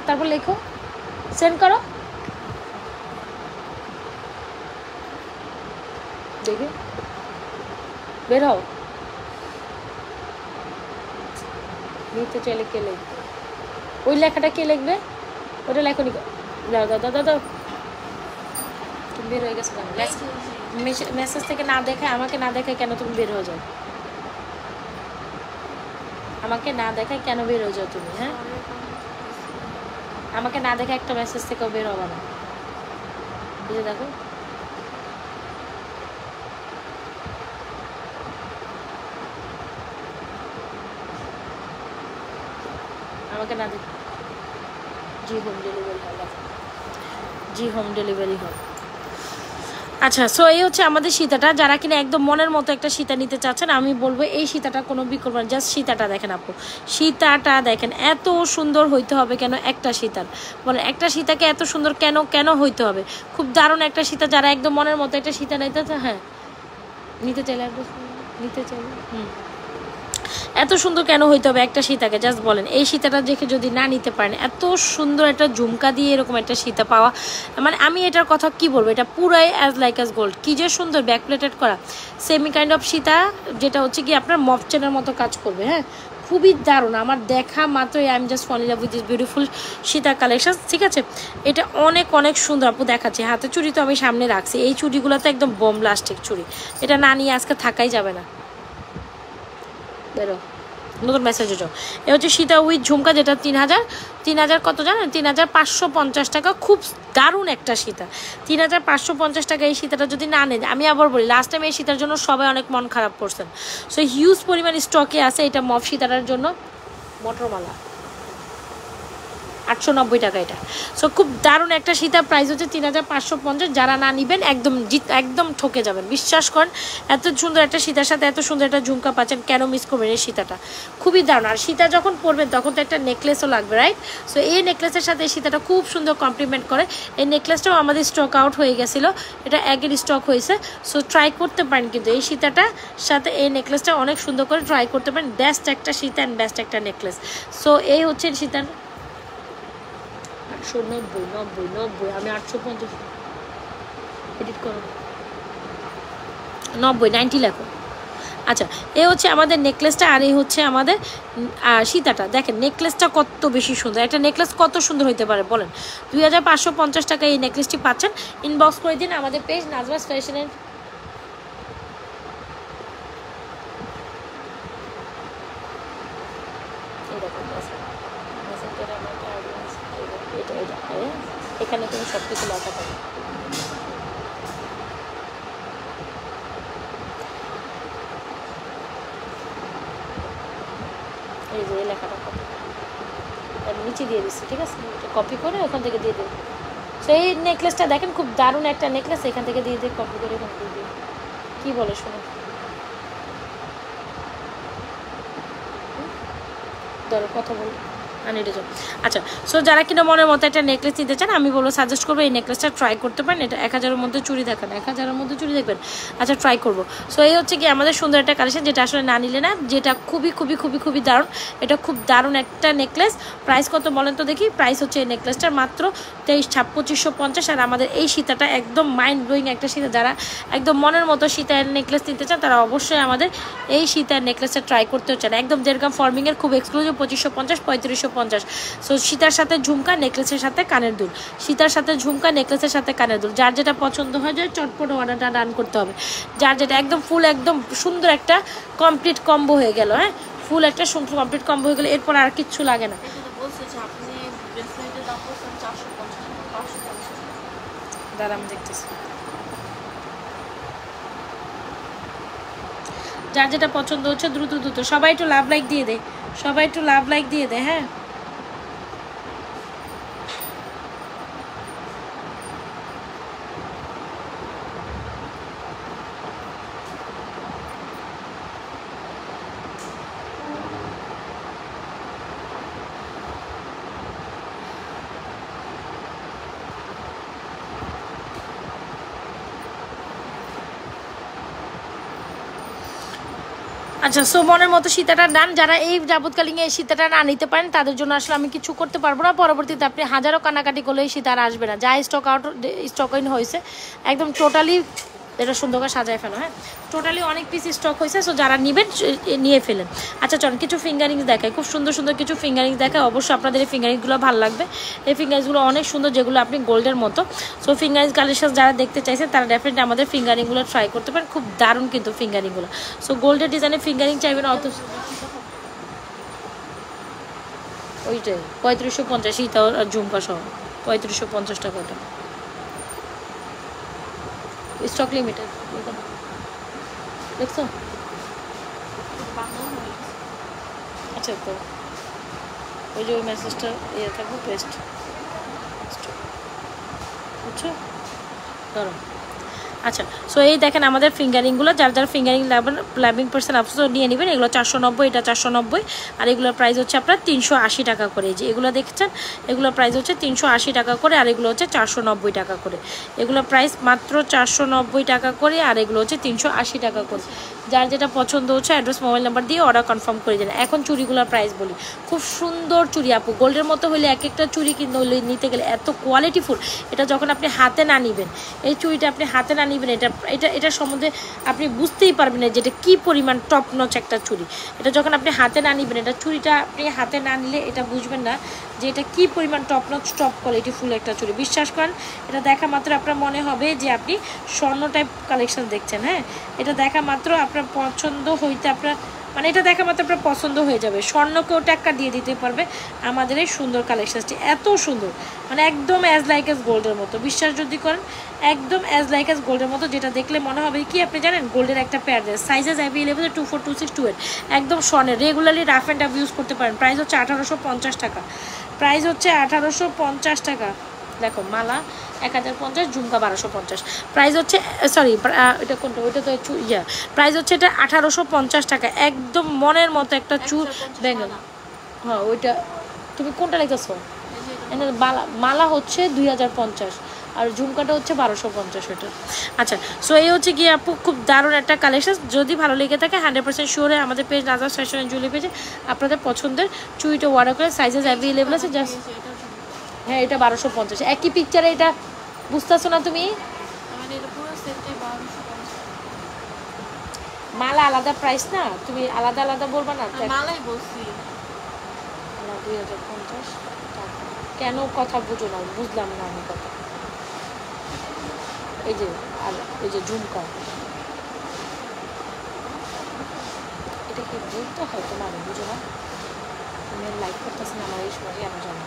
তারপর লেখো, সেন্ড করো, দেখে বের হও। নিতে চাইলে কে লিখবে? ওই লেখাটা কে লিখবে? ওটা লেখো নি, দাও দাও দাও দাও। তুমি বের হয়ে গেছো কেন? মেসেজ থেকে না দেখায়, আমাকে না দেখায় কেন তুমি বের হয়ে যাও? আমাকে না দেখায় কেন বের হয়ে যাও তুমি? হ্যাঁ, আমাকে না দেখে একটা মেসেজ থেকেও বের হবে না। বুঝে দেখো, আমাকে না দিন। জি হোম ডেলিভারি হয়, জি হোম ডেলিভারি হয়। আচ্ছা, সো এই হচ্ছে আমাদের সীতাটা। যারা কিনা একদম মনের মতো একটা সীতা নিতে চাচ্ছেন, আমি বলবো এই সীতাটা কোনো বিকল্প না। জাস্ট সীতাটা দেখেন আপু, সীতাটা দেখেন এত সুন্দর হইতে হবে কেন একটা সীতার, বলেন একটা সীতাকে এত সুন্দর কেন কেন হইতে হবে? খুব দারুণ একটা সীতা, যারা একদম মনের মতো একটা সীতা নিতে চায়, হ্যাঁ নিতে চাইলে নিতে চাইলে এত সুন্দর কেন হইতে হবে একটা সীতাকে? জাস্ট বলেন। এই সীতাটা দেখে যদি না নিতে পারেন, এত সুন্দর একটা ঝুমকা দিয়ে এরকম একটা সীতা পাওয়া, মানে আমি এটার কথা কি বলবো, এটা পুরাই অ্যাজ লাইক অ্যাজ গোল্ড। কি যে সুন্দর ব্যাক প্লেটেড করা সেমি কাইন্ড অফ সীতা, যেটা হচ্ছে কি আপনার মফ চেনের মতো কাজ করবে। হ্যাঁ, খুবই দারুণ। আমার দেখা মাত্রই I am just fall in love with this beautiful Sita collection. ঠিক আছে, এটা অনেক অনেক সুন্দর আপু, দেখাচ্ছি। হাতে চুড়ি তো আমি সামনে রাখছি, এই চুড়িগুলো তো একদম বোম প্লাস্টিক চুড়ি, এটা না নিয়ে আজকে থাকাই যাবে না। বেরো নতুন মেসেজ যাও। এ হচ্ছে সীতা উইথ ঝুমকা, যেটা 3000 কত জানেন, 3550 টাকা। খুব দারুণ একটা সীতা, 3550 টাকা। এই সীতাটা যদি না নেন, আমি আবার বলি, লাস্ট টাইম এই সীতার জন্য সবাই অনেক মন খারাপ করছেন। সো হিউজ পরিমাণ স্টকে আছে এটা মফ সীতাটার জন্য। মটরমালা 890 টাকা এটা। সো খুব দারুণ একটা সীতা, প্রাইস হচ্ছে 3550। যারা না নিবেন একদম ঠকে যাবেন, বিশ্বাস করেন। এত সুন্দর একটা সীতার সাথে এত সুন্দর একটা ঝুমকা পাচ্ছেন, কেন মিস করবেন এই সীতাটা? খুবই দারুণ। আর সীতা যখন পরবেন তখন তো একটা নেকলেসও লাগবে, রাইট? সো এই নেকলেসের সাথে এই সীতাটা খুব সুন্দর কমপ্লিমেন্ট করে। এই নেকলেসটাও আমাদের স্টক আউট হয়ে গেছিলো, এটা আগের স্টক হয়েছে। সো ট্রাই করতে পারেন, কিন্তু এই সীতাটার সাথে এই নেকলেসটা অনেক সুন্দর করে ট্রাই করতে পারেন। বেস্ট একটা সীতা অ্যান্ড বেস্ট একটা নেকলেস। সো এই হচ্ছে সীতার 890 আমি 850 এডিট করো 90 লেখো। আচ্ছা, এ হচ্ছে আমাদের নেকলেসটা, আর এই হচ্ছে আমাদের সীতাটা। দেখেন নেকলেসটা কত বেশি সুন্দর, একটা নেকলেস কত সুন্দর হইতে পারে বলেন। 2550 টাকা এই নেকলেসটি পাচ্ছেন। ইনবক্স করে দিন আমাদের পেজ নাজমাস ফ্যাশনের। এখানে তুমি সব কিছু লেখা পাবে। এই যে লেখাটা কপি নিচে দিয়ে দিচ্ছি, ঠিক আছে? কপি করে ওখান থেকে দিয়ে দিই। সো এই নেকলেসটা দেখেন খুব দারুণ একটা নেকলেস, এখান থেকে দিয়ে দিই, কপি করে এখান থেকে দিই। কী বলে শুনে ধরো কথা বলি আনিয়ে যাও। আচ্ছা, সো যারা কিনা মনের মতো একটা নেকলেস নিতে চান, আমি বলবো সাজেস্ট করবো এই নেকলেসটা ট্রাই করতে পারেন। এটা 1000-এর মধ্যে চুড়ি দেখেন, 1000-এর মধ্যে চুড়ি দেখবেন। আচ্ছা, ট্রাই করবো। সো এই হচ্ছে কি আমাদের সুন্দর একটা কালেকশন, যেটা আসলে না নিলে না, যেটা খুবই খুবই খুবই খুবই দারুণ। এটা খুব দারুণ একটা নেকলেস। প্রাইস কত বলেন তো দেখি? প্রাইস হচ্ছে এই নেকলেসটার মাত্র 2550। আর আমাদের এই সীতাটা একদম মাইন্ড ব্লোয়িং একটা সীতা। যারা একদম মনের মতো সীতার নেকলেস নিতে চান, তারা অবশ্যই আমাদের এই সীতার নেকলেসটা ট্রাই করতে চান। একদম যেরকম ফর্মিংয়ের খুব এক্সক্লুসিভ 2550, 3550। সো সীতার সাথে ঝুমকা, নেকলেসের সাথে কানের দুল, সীতার সাথে ঝুমকা, নেকলেসের সাথে কানের দুল। যার যেটা পছন্দ হয় যায় চটপট অর্ডারটা রান করতে হবে। যার যেটা একদম ফুল একদম সুন্দর একটা কমপ্লিট কম্বো হয়ে গেল। হ্যাঁ, ফুল একটা সুন্দর কমপ্লিট কম্বো হয়ে গেলে এরপর আর কিচ্ছু লাগে না। দাঁড়া আমি দেখতেছি। যার যেটা পছন্দ হচ্ছে দ্রুত দ্রুত সবাই একটু লাভ লাইক দিয়ে দে, সবাই একটু লাভ লাইক দিয়ে দে। হ্যাঁ, আচ্ছা, সো মনের মতো সীতাটা ডান। যারা এই যাবৎকালীন এই সীতাটা না নিতে পারেন, তাদের জন্য আসলে আমি কিছু করতে পারবো না। পরবর্তীতে আপনি হাজারো কানাকাটি করলে এই সীতা আর আসবে না। যা স্টক ইন হয়েছে একদম টোটালি এটা সুন্দর করে সাজায় ফেলো। হ্যাঁ, টোটালি অনেক পিস স্টক হয়েছে। সো যারা নেবেন নিয়ে ফেলেন। আচ্ছা চলুন কিছু ফিঙ্গারিংস দেখায়, খুব সুন্দর সুন্দর কিছু ফিঙ্গারিংস দেখায়। অবশ্যই আপনাদের এই ফিঙ্গারিংসগুলো ভালো লাগবে। এই ফিঙ্গারিংসগুলো অনেক সুন্দর, যেগুলো আপনি গোল্ডের মতো। সো ফিঙ্গারিংস কালেকশন যারা দেখতে চাইছেন, তারা ডেফিনেটলি আমাদের ফিঙ্গারিংগুলো ট্রাই করতে পারেন। খুব দারুণ কিন্তু ফিঙ্গারিংগুলো। সো গোল্ডের ডিজাইনের ফিঙ্গারিং চাইবেন অত ওইটাই 3550 তাও আর ঝুমকা সহ 3550 টাকাটা স্টক লিমিটেড। দেখছো? আচ্ছা, তো ওই যে ওই মেসেজটা ইয়ে থাকবে পেস্ট, বুঝছো? ধরো। আচ্ছা, সো এই দেখেন আমাদের ফিঙ্গারিংগুলো, যার যার ফিঙ্গারিং ল্যাবিং পার্সেন্ট আপসো নিয়ে নেবেন। এগুলো 490, এটা 490, আর এগুলোর প্রাইস হচ্ছে আপনার 380 টাকা করে। যে এগুলো দেখছেন এগুলোর প্রাইস হচ্ছে 380 টাকা করে, আর এগুলো হচ্ছে 490 টাকা করে। এগুলো প্রাইস মাত্র 490 টাকা করে, আর এগুলো হচ্ছে 380 টাকা করে। যার যেটা পছন্দ হচ্ছে অ্যাড্রেস মোবাইল নাম্বার দিয়ে অর্ডার কনফার্ম করে দেন। এখন চুড়িগুলোর প্রাইস বলি, খুব সুন্দর চুড়ি আপু, গোল্ডের মতো হলে এক একটা চুড়ি কিন্তু নিতে গেলে এত কোয়ালিটিফুল। এটা যখন আপনি হাতে না নিবেন, এই চুড়িটা আপনি হাতে না নিবেন, এটা সম্বন্ধে আপনি বুঝতেই পারবেন না যেটা কী পরিমাণ টপ নচ একটা চুড়ি। এটা যখন আপনি হাতে না নিবেন, এটা চুড়িটা আপনি হাতে না নিলে এটা বুঝবেন না যে এটা কী পরিমাণ top notch top quality full একটা চুড়ি। বিশ্বাস করেন, এটা দেখা মাত্র আপনার মনে হবে যে আপনি স্বর্ণ টাইপ কালেকশন দেখছেন। হ্যাঁ, এটা দেখা মাত্র আপনার পছন্দ হইতে আপনার মানে এটা দেখা মাত্র আপনার পছন্দ হয়ে যাবে। স্বর্ণকেও টাক্কা দিয়ে দিতে পারবে আমাদের এই সুন্দর কালেকশনটি, এত সুন্দর, মানে একদম অ্যাজ লাইক অ্যাজ গোল্ডের মতো। বিশ্বাস যদি করেন, একদম অ্যাজ লাইক অ্যাজ গোল্ডের মতো, যেটা দেখলে মনে হবে কি আপনি জানেন গোল্ডের একটা পেয়ার দেয়। সাইজেস অ্যাভেলেবল 24, 26, 28, একদম স্বর্ণের, regularly rough and tough use করতে পারেন। প্রাইস হচ্ছে 1850 টাকা, প্রাইস হচ্ছে 1850 টাকা। দেখো মালা 1050, ঝুমকা 1250, প্রাইস হচ্ছে সরি এটা কোনটা, ওইটা তো ইয়া, প্রাইস হচ্ছে এটা 1850 টাকা। একদম মনের মতো একটা চুর ব্যাঙ্গল। হ্যাঁ ওইটা তুমি কোনটা লিখেছো? মালা হচ্ছে 2050, আর ঝুমকাটা হচ্ছে 1250 ওইটা। আচ্ছা, সো এই হচ্ছে গিয়ে আপু খুব দারুণ একটা কালেকশন। যদি ভালো লেগে থাকে 100% শিওর হয়ে আমাদের page Nazrat fashion and jewellery পেজে আপনাদের পছন্দের চুড়িটা অর্ডার করে, সাইজেস অ্যাভেলেবল আছে। জাস্ট হ্যাঁ, এটা 1250, একই পিকচারে, এটা বুঝতেছো না তুমি? মালা আলাদা প্রাইস না, তুমি আলাদা আলাদা বলবা না। মালাই বলছি 2050 কেন কথা বুঝো না, বুঝলাম না আমি কথা। এই যে আর এই যে ঝুমকা, এটা কি বলতে হয় তোমার, বুঝো না? তুমি লাইক করতেছেন আমার এই সময়, আমার জানো।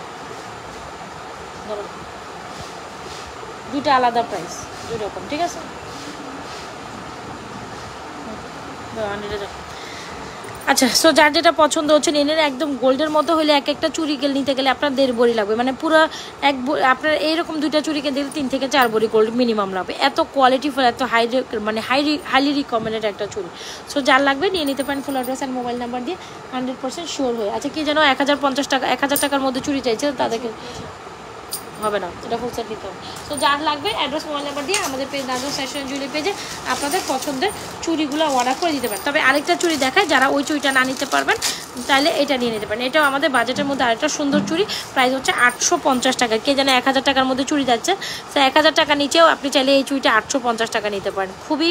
ধরো দুইটা আলাদা প্রাইস, দুই রকম, ঠিক আছে? আচ্ছা, সো যার যেটা পছন্দ হচ্ছে নিয়ে নেন। একদম গোল্ডের মতো হলে এক একটা চুড়ি নিতে গেলে আপনার 1.5 ভরি লাগবে, মানে পুরো আপনার এইরকম দুইটা চুড়ি কিনতে গেলে 3 থেকে 4 ভরি গোল্ড মিনিমাম লাগবে। এত কোয়ালিটিফুল, এত মানে হাইলি রিকমেন্ডেড একটা চুড়ি। সো যার লাগবে নিয়ে নিতে পারেন full address and mobile number দিয়ে 100% শিওর হয়ে। আচ্ছা, কি যেন 1050 টাকা, 1000 টাকার মধ্যে চুড়ি চাইছে, তাদেরকে হবে না, এটা ফুল সেট নিতে হবে। সো যার লাগবে অ্যাড্রেস মোবাইল নাম্বার দিয়ে আমাদের পেজ নাজরাত ফ্যাশন জুয়েলারি পেজে আপনাদের পছন্দের চুড়িগুলো অর্ডার করে দিতে পারেন। তবে আরেকটা চুড়ি দেখায়, যারা ওই চুড়িটা না নিতে পারবেন তাহলে এটা নিয়ে নিতে পারেন। এটাও আমাদের বাজেটের মধ্যে আরেকটা সুন্দর চুড়ি, প্রাইস হচ্ছে 850 টাকা। কে জানে 1000 টাকার মধ্যে চুড়ি যাচ্ছে, সো 1000 টাকা নিচেও আপনি চাইলে এই চুড়িটা 850 টাকা নিতে পারেন। খুবই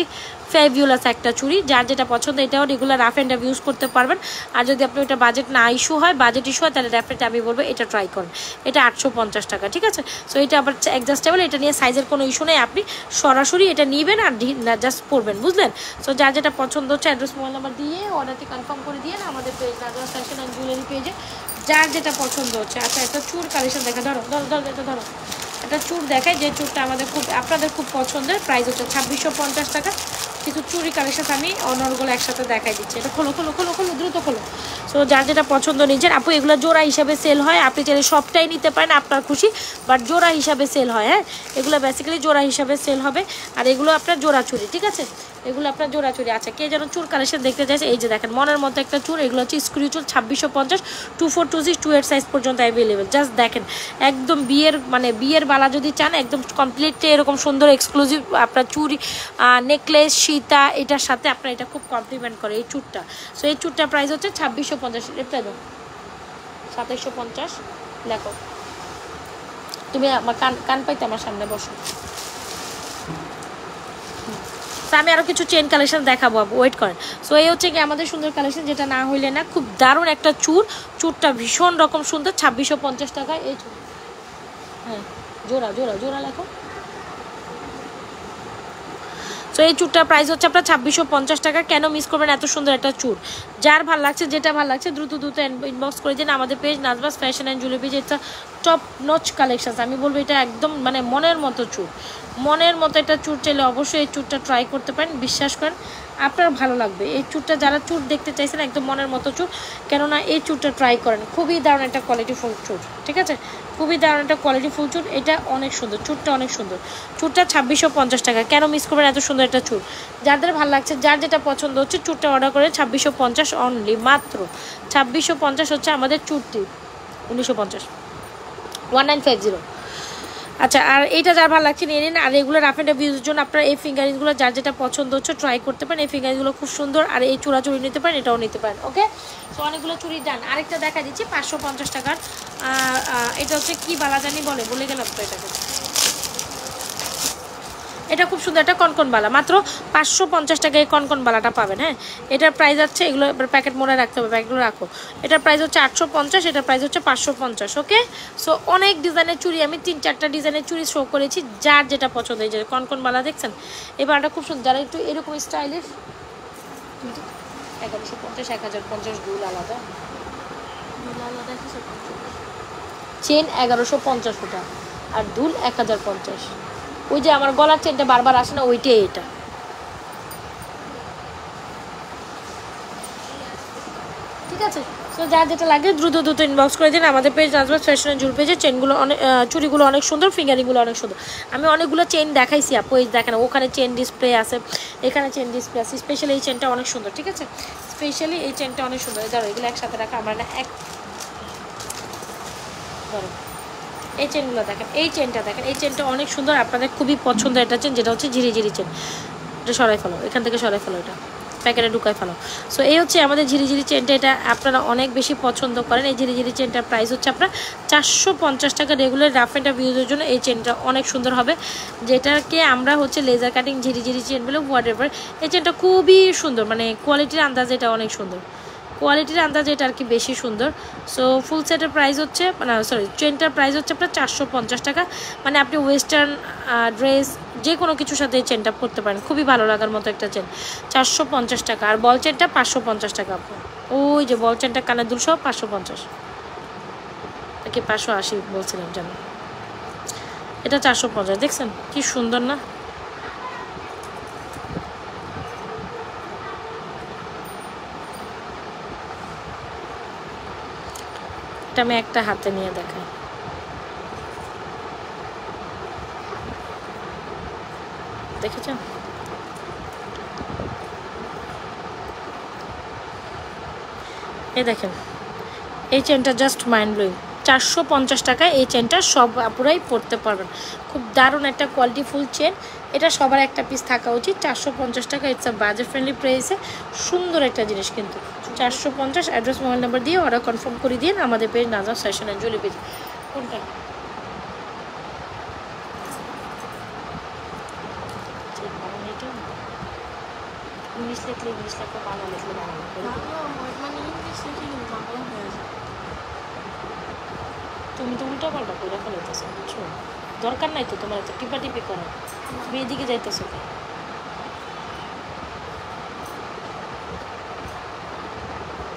ফেভিউলাস একটা চুড়ি, যার যেটা পছন্দ এটাও regular rough and tough use করতে পারবেন। আর যদি আপনি ওটা বাজেট না ইস্যু হয়, বাজেট ইস্যু হয়, তাহলে ডেফিনেটলি আমি বলবো এটা ট্রাই করুন। এটা 850 টাকা, ঠিক আছে? সো এটা আবার অ্যাডজাস্টেবল, এটা নিয়ে সাইজের কোনো ইস্যু নেই, আপনি সরাসরি এটা নিবেন আর জাস্ট পরবেন, বুঝলেন? সো যার যেটা পছন্দ হচ্ছে অ্যাড্রেস মোবাইল নাম্বার দিয়ে অর্ডারটি কনফার্ম করে দিয়ে আমাদের page Nazrat fashion and jewellery পেজে যার যেটা পছন্দ হচ্ছে। আচ্ছা, একটা চুর কালেকশন দেখা, ধরো ধরো ধরো এটা ধরো, একটা চুর দেখায়, যে চুরটা আমাদের আপনাদের খুব পছন্দের, প্রাইস হচ্ছে 2650 টাকা। কিছু চুরি কালেকশন আমি অনরগুলো একসাথে দেখাই দিচ্ছি। এটা খোলো খোলো খোলো খোলো, দ্রুত খোলো। সো যার যেটা পছন্দ নিজের আপু, এগুলো জোড়া হিসাবে সেল হয়, আপনি চাইলে সবটাই নিতে পারেন, আপনার খুশি, বাট জোড়া হিসাবে সেল হয়। হ্যাঁ, এগুলো বেসিক্যালি জোড়া হিসাবে সেল হবে, আর এগুলো আপনার জোড়া চুরি, ঠিক আছে? এগুলো আপনার জোড়া চুরি। আচ্ছা, কে যেন চুর কালেকশন দেখতে চাইছে, এই যে দেখেন মনের মতো একটা চুর, এগুলো হচ্ছে স্ক্রু চুর, 2650, 24, 26, 28 সাইজ পর্যন্ত অ্যাভেলেবেল। জাস্ট দেখেন, একদম বিয়ের বালা যদি চান, একদম কমপ্লিট এরকম সুন্দর এক্সক্লুসিভ আপনার চুরি, নেকলেস, সীতা, এটার সাথে আপনার এটা খুব কমপ্লিমেন্ট করে এই চুরটা। সো এই চুরটার প্রাইস হচ্ছে 2650, রেপ্লাই দাও 2750। দেখো তুমি আমার কান পাইতে আমার সামনে বসো, আমি আরও কিছু চেন কালেকশন দেখাবো, ওয়েট করেন। সো এই হচ্ছে কি আমাদের সুন্দর কালেকশন, যেটা না হইলে না, খুব দারুণ একটা চুরটা ভীষণ রকম সুন্দর, 2650 টাকায় এই চুর। হ্যাঁ, জোড়া জোড়া জোড়া লেখো। সো এই চুরটার প্রাইস হচ্ছে আপনার 2650 টাকা। কেন মিস করবেন এত সুন্দর একটা চুর? যার ভালো লাগছে, যেটা ভালো লাগছে দ্রুত দ্রুত ইনবক্স করে দিন আমাদের page Nazrat fashion and jewellery page. এটা টপ নচ কালেকশান। আমি বলবো এটা একদম মানে মনের মতো চুল, মনের মতো একটা চুল চাইলে অবশ্যই এই চুলটা ট্রাই করতে পারেন। বিশ্বাস করেন আপনার ভালো লাগবে এই চুলটা। যারা চুল দেখতে চাইছেন একদম মনের মতো চুল, কেননা এই চুলটা ট্রাই করেন, খুবই দারুণ একটা কোয়ালিটিফুল চুল, ঠিক আছে, খুবই দারুণ একটা কোয়ালিটিফুল চুল। এটা অনেক সুন্দর, চুলটা অনেক সুন্দর। চুলটা 2650 টাকা। কেন মিস করবেন এত সুন্দর একটা চুল? যাদের ভালো লাগছে, যার যেটা পছন্দ হচ্ছে চুলটা অর্ডার করে 2650 অনলি, মাত্র 2650 হচ্ছে আমাদের চুলটি, 1950, 1950। আচ্ছা, আর এইটা যার ভালো লাগছে নিয়ে নিন। আর এগুলো রাফ অ্যান্ড ভিউজের জন্য আপনারা এই ফিঙ্গারিংসগুলো যার যেটা পছন্দ হচ্ছে ট্রাই করতে পারেন। এই ফিঙ্গারিংসগুলো খুব সুন্দর। আর এই চূড়া নিতে পারেন, এটাও নিতে পারেন। ওকে, সো অনেকগুলো চুড়ি ডান। আরেকটা দেখা দিচ্ছি 550 টাকার। এটা হচ্ছে কি বালা জানি বলে গেলাম তো এটাকে। এটা খুব সুন্দর একটা কনকন বালা, মাত্র 550 টাকায় এই কনকন বালাটা পাবেন। হ্যাঁ, এটার প্রাইস আছে, এগুলো প্যাকেট মোড়ে রাখতে হবে, প্যাকেটগুলো রাখো। এটার প্রাইস হচ্ছে 850, এটার প্রাইস হচ্ছে 550। ওকে, সো অনেক ডিজাইনের চুড়ি আমি 3-4টা ডিজাইনের চুড়ি শো করেছি, যার যেটা পছন্দ। এই যে কনকন বালা দেখছেন, এই বালাটা খুব সুন্দর। যারা একটু এরকম স্টাইলিশ, 1150, 1050 দুল আলাদা, চেন 1150 ফুটা আর দুল 1050। ওই যে আমার গলার চেনটা বারবার আসে না, ওইটাই এটা, ঠিক আছে। সো যার যেটা লাগে দ্রুত ইনবক্স করে দিন আমাদের পেজ নাজমাস ফ্যাশনের জুল পেজে। চেনগুলো অনেক, চুড়িগুলো অনেক সুন্দর, ফিঙ্গারিংগুলো অনেক সুন্দর। আমি অনেকগুলো চেন দেখাইছি আপু, এই দেখেন ওখানে চেন ডিসপ্লে আছে, এখানে চেন ডিসপ্লে আছে। স্পেশালি এই চেনটা অনেক সুন্দর, ঠিক আছে, স্পেশালি এই চেনটা অনেক সুন্দর। ধরো এগুলো একসাথে রাখা আমার না, এক ধরো এই চেনগুলো দেখেন, এই চেনটা দেখেন, এই চেনটা অনেক সুন্দর, আপনাদের খুবই পছন্দের একটা চেন, যেটা হচ্ছে ঝিরিঝিরি চেন। এটা সরাই ফেলো, এখান থেকে সরাই ফেলো, এটা প্যাকেটে ঢুকাই ফেলো। সো এই হচ্ছে আমাদের ঝিরিঝিরি চেনটা, এটা আপনারা অনেক বেশি পছন্দ করেন। এই ঝিরিঝিরি চেনটার প্রাইস হচ্ছে আপনার 450 টাকা। রেগুলার রাফ অ্যান্ড ভিউজের জন্য এই চেনটা অনেক সুন্দর হবে, যেটাকে আমরা হচ্ছে লেজার কাটিং ঝিরিঝিরি চেন বলে, হোয়াট এভার। এই চেনটা খুবই সুন্দর, মানে কোয়ালিটির আন্দাজে এটা অনেক সুন্দর, কোয়ালিটির আন্দাজে এটা আর কি বেশি সুন্দর। সো ফুল সেটের প্রাইস হচ্ছে, মানে সরি, চেনটার প্রাইস হচ্ছে আপনার 450 টাকা। মানে আপনি ওয়েস্টার্ন ড্রেস যে কোনো কিছুর সাথে এই চেনটা পরতে পারেন, খুবই ভালো লাগার মতো একটা চেন, 450 টাকা। আর বল চেনটা 550 টাকা। ওই যে বল চেনটা কানের দুল সহ 550, তাকে 580 বলছিলাম জানো, এটা 450। দেখছেন কি সুন্দর না? আমি একটা হাতে নিয়ে দেখাই, দেখেছেন? এই দেখেন, এই চেনটা জাস্ট মাইন্ড ব্লোয়িং। 450 টাকায় এই চেনটা সব আপুরাই পরতে পারবেন, খুব দারুণ একটা কোয়ালিটিফুল চেন। এটা সবার একটা পিস থাকা উচিত। 450 টাকা, ইটস আ বাজেট ফ্রেন্ডলি প্রাইসে সুন্দর একটা জিনিস কিন্তু। 450। অ্যাড্রেস মোবাইল নাম্বার দিয়ে অর্ডার কনফার্ম করে দিন আমাদের পেজ নাজমাস ফ্যাশনের জুয়েলারি পেজ। কোনটা ইংলিশ লিখলে ইংলিশ লেখা, বাংলা লিখলে বাংলা লেখা, তুমি তো উল্টা পাল্টা করে ফেলাইতেছো, বুঝছো? দরকার নাই তো তোমার এত টিপাটিপি করা, তুমি এদিকে যাইতেছো কে?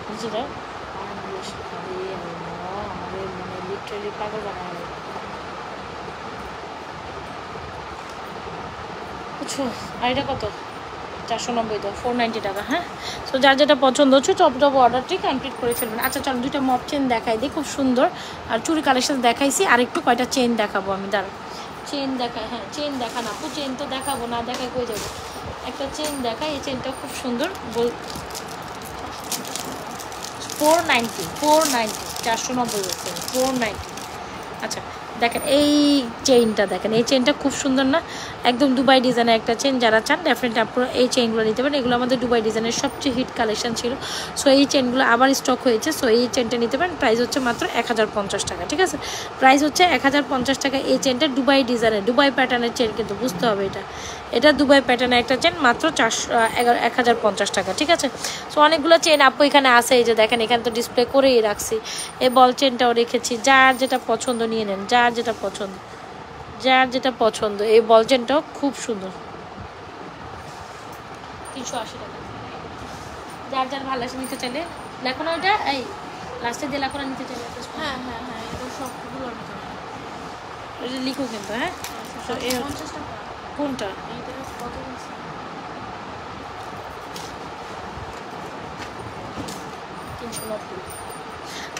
বুঝলে ইংলিশ খাবে আমাদের মানে লিটারেলি পাগল বানাবে, বুঝছো? আর এটা কত? 490 দাও, 490 টাকা। হ্যাঁ, সো যার যেটা পছন্দ হচ্ছে টপ অর্ডারটি কমপ্লিট করে ফেলবেন। আচ্ছা চলো দুইটা মপ চেন দেখাই দিই, খুব সুন্দর। আর চুড়ি কালেকশন দেখাইছি, আর একটু কয়টা চেন দেখাবো আমি, দাঁড়া চেন দেখাই। হ্যাঁ চেন দেখা না আপু, চেন তো দেখাবো না, দেখাই কই যাবো। একটা চেন দেখাই, এই চেনটা খুব সুন্দর, 490, 490 হচ্ছে 490। আচ্ছা দেখেন এই চেইনটা, দেখেন এই চেইনটা খুব সুন্দর না, একদম দুবাই ডিজাইনের একটা চেইন। যারা চান ডেফিনেটলি আপনারা এই চেইনগুলো নিতে পারেন। এগুলো আমাদের দুবাই ডিজাইনের সবচেয়ে হিট কালেকশন ছিল। সো এই চেইনগুলো আবার স্টক হয়েছে, সো এই চেইনটা নিতে পারেন। প্রাইস হচ্ছে মাত্র 1050 টাকা, ঠিক আছে? প্রাইস হচ্ছে 1050 টাকা। এই চেইনটা দুবাই ডিজাইনের, দুবাই প্যাটার্নের চেইন কিন্তু, বুঝতে হবে এটা দুবাই প্যাটার্নের একটা চেইন, মাত্র 1050 টাকা, ঠিক আছে? সো অনেকগুলো চেইন আপু এখানে আছে, এই যে দেখেন এখানে তো ডিসপ্লে করেই রাখছি। এই বল চেইনটাও রেখেছি, যার যেটা পছন্দ নিয়ে নেন, যার যেটা পছন্দ, যার যেটা পছন্দ। এই বল চেনটাও খুব সুন্দর, 380 টাকা। যার যার ভালো লাগছে নিতে চাইলে লেখো না, ওইটা এই লাস্টে দিয়ে লেখো না, নিতে চাইলে। হ্যাঁ হ্যাঁ হ্যাঁ, এটা এটা লিখো কিন্তু, হ্যাঁ। কোনটা?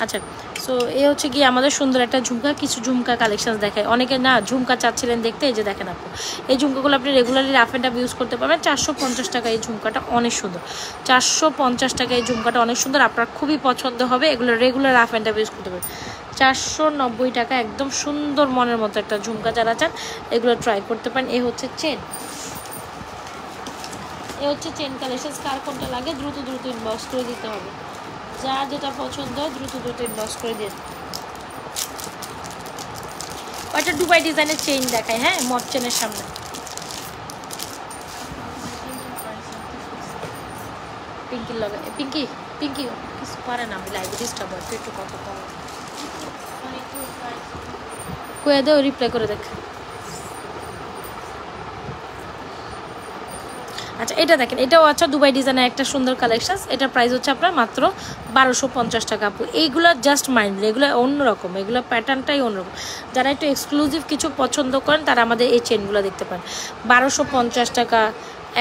আচ্ছা, সো এই হচ্ছে কি আমাদের সুন্দর একটা ঝুমকা, কিছু ঝুমকা কালেকশন দেখায়। অনেকে না ঝুমকা চাচ্ছিলেন দেখতে, এই যে দেখেন আপু, এই ঝুমকাগুলো আপনি regularly rough and tough use করতে পারবেন। 450 টাকা এই ঝুমকাটা, অনেক সুন্দর। 450 টাকা এই ঝুমকাটা অনেক সুন্দর, আপনার খুবই পছন্দ হবে। এগুলো regular rough and tough use করতে পারবেন। 490 টাকা, একদম সুন্দর মনের মতো একটা ঝুমকা যারা চান এগুলো ট্রাই করতে পারেন। এ হচ্ছে চেন, এ হচ্ছে চেন কালেকশন। কার কোনটা লাগে দ্রুত দ্রুত ইনবক্স করে দিতে হবে, যার যেটা পছন্দ দ্রুত দ্রুত ইনবক্স করে দিন। ওইটা দুবাই ডিজাইনের চেইন দেখায়, হ্যাঁ, মপ চেনের সামনে। পিঙ্কির লগে, পিঙ্কি পিঙ্কি কিছু পারে না, আমি লাইভে ডিস্টার্ব হয়, একটু কথা কম কয়ে দেও, রিপ্লাই করে দেখ। আচ্ছা, এটা দেখেন, এটাও আচ্ছা দুবাই ডিজাইনের একটা সুন্দর কালেকশন। এটার প্রাইস হচ্ছে আপনার মাত্র 1250 টাকা আপু। এইগুলো জাস্ট মাইন্ড, এগুলো অন্যরকম, এগুলো প্যাটার্নটাই অন্যরকম। যারা একটু এক্সক্লুসিভ কিছু পছন্দ করেন তারা আমাদের এই চেনগুলো দেখতে পান। 1250 টাকা,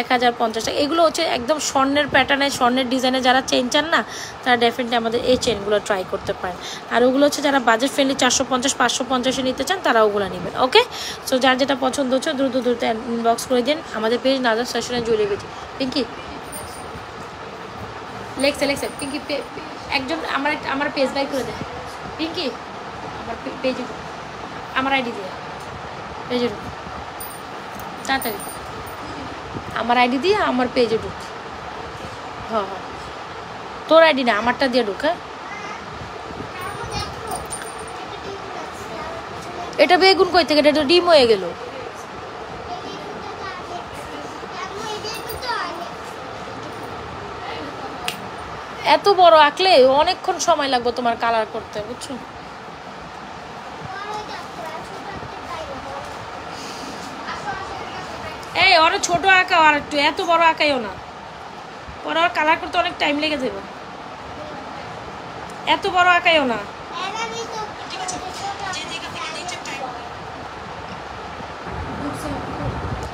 1050 টাকা, এগুলো হচ্ছে একদম স্বর্ণের প্যাটার্নে, স্বর্ণের ডিজাইনে যারা চেন চান না, তারা ডেফিনেটলি আমাদের এই চেনগুলো ট্রাই করতে পারেন। আর ওগুলো হচ্ছে যারা বাজেট ফ্রেন্ডলি 450 550-এ নিতে চান তারা ওগুলো নেবেন। ওকে, সো যার যেটা পছন্দ হচ্ছে দ্রুত দ্রুত ইনবক্স করে দিন। আমাদের পেজ নাজাস ফ্যাশনের জুয়েলারি পেজ। পিঙ্কি লেখছে পিঙ্কি, একজন আমার পেজ বাই করে দেয়। পিঙ্কি আমার পেজে, আমার আইডি দিয়ে পেজে ঢুক তাড়াতাড়ি, আমার আইডি দিয়ে আমার পেজে ঢুক। হ্যাঁ হ্যাঁ, তোর আইডি না, আমারটা দিয়ে ঢুক। হ্যাঁ, এটা বেগুন কই থেকে, এটা তো ডিম হয়ে গেল। এত বড় আঁকলে অনেকক্ষণ সময় লাগবে তোমার কালার করতে, বুঝছো? এই ওরা ছোট আঁকাও, আর একটু এত বড় আঁকাইও না, পরে আর কালার করতে অনেক টাইম লেগে যাবে। এত বড় আঁকাইও না।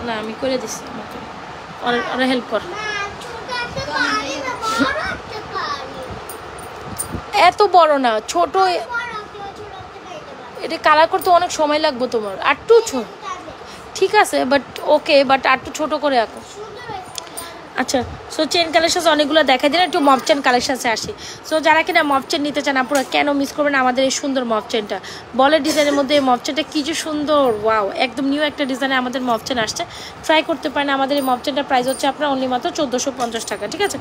না আমি করে দিচ্ছি, আমাকে ওরা হেল্প কর। এত বড় না, ছোট, এটা কালার করতে অনেক সময় লাগবে তোমার। আর একটু ছোট, ঠিক আছে, বাট ওকে, বাট আর একটু ছোটো করে আঁকো। আচ্ছা, সো চেন কালেকশন অনেকগুলো দেখা দিন, একটু মপ চেন কালেকশানসে আসি। সো যারা কিনা মপ চেন নিতে চান আপনারা কেন মিস করবেন আমাদের এই সুন্দর মপ চেনটা। বলের ডিজাইনের মধ্যে এই মপ চেনটা কি যে সুন্দর, ওয়াও, একদম নিউ একটা ডিজাইনে আমাদের মপ চেন আসছে, ট্রাই করতে পারেন। আমাদের এই মপ চেনটার প্রাইস হচ্ছে আপনার অনলি মাত্র 1450 টাকা, ঠিক আছে।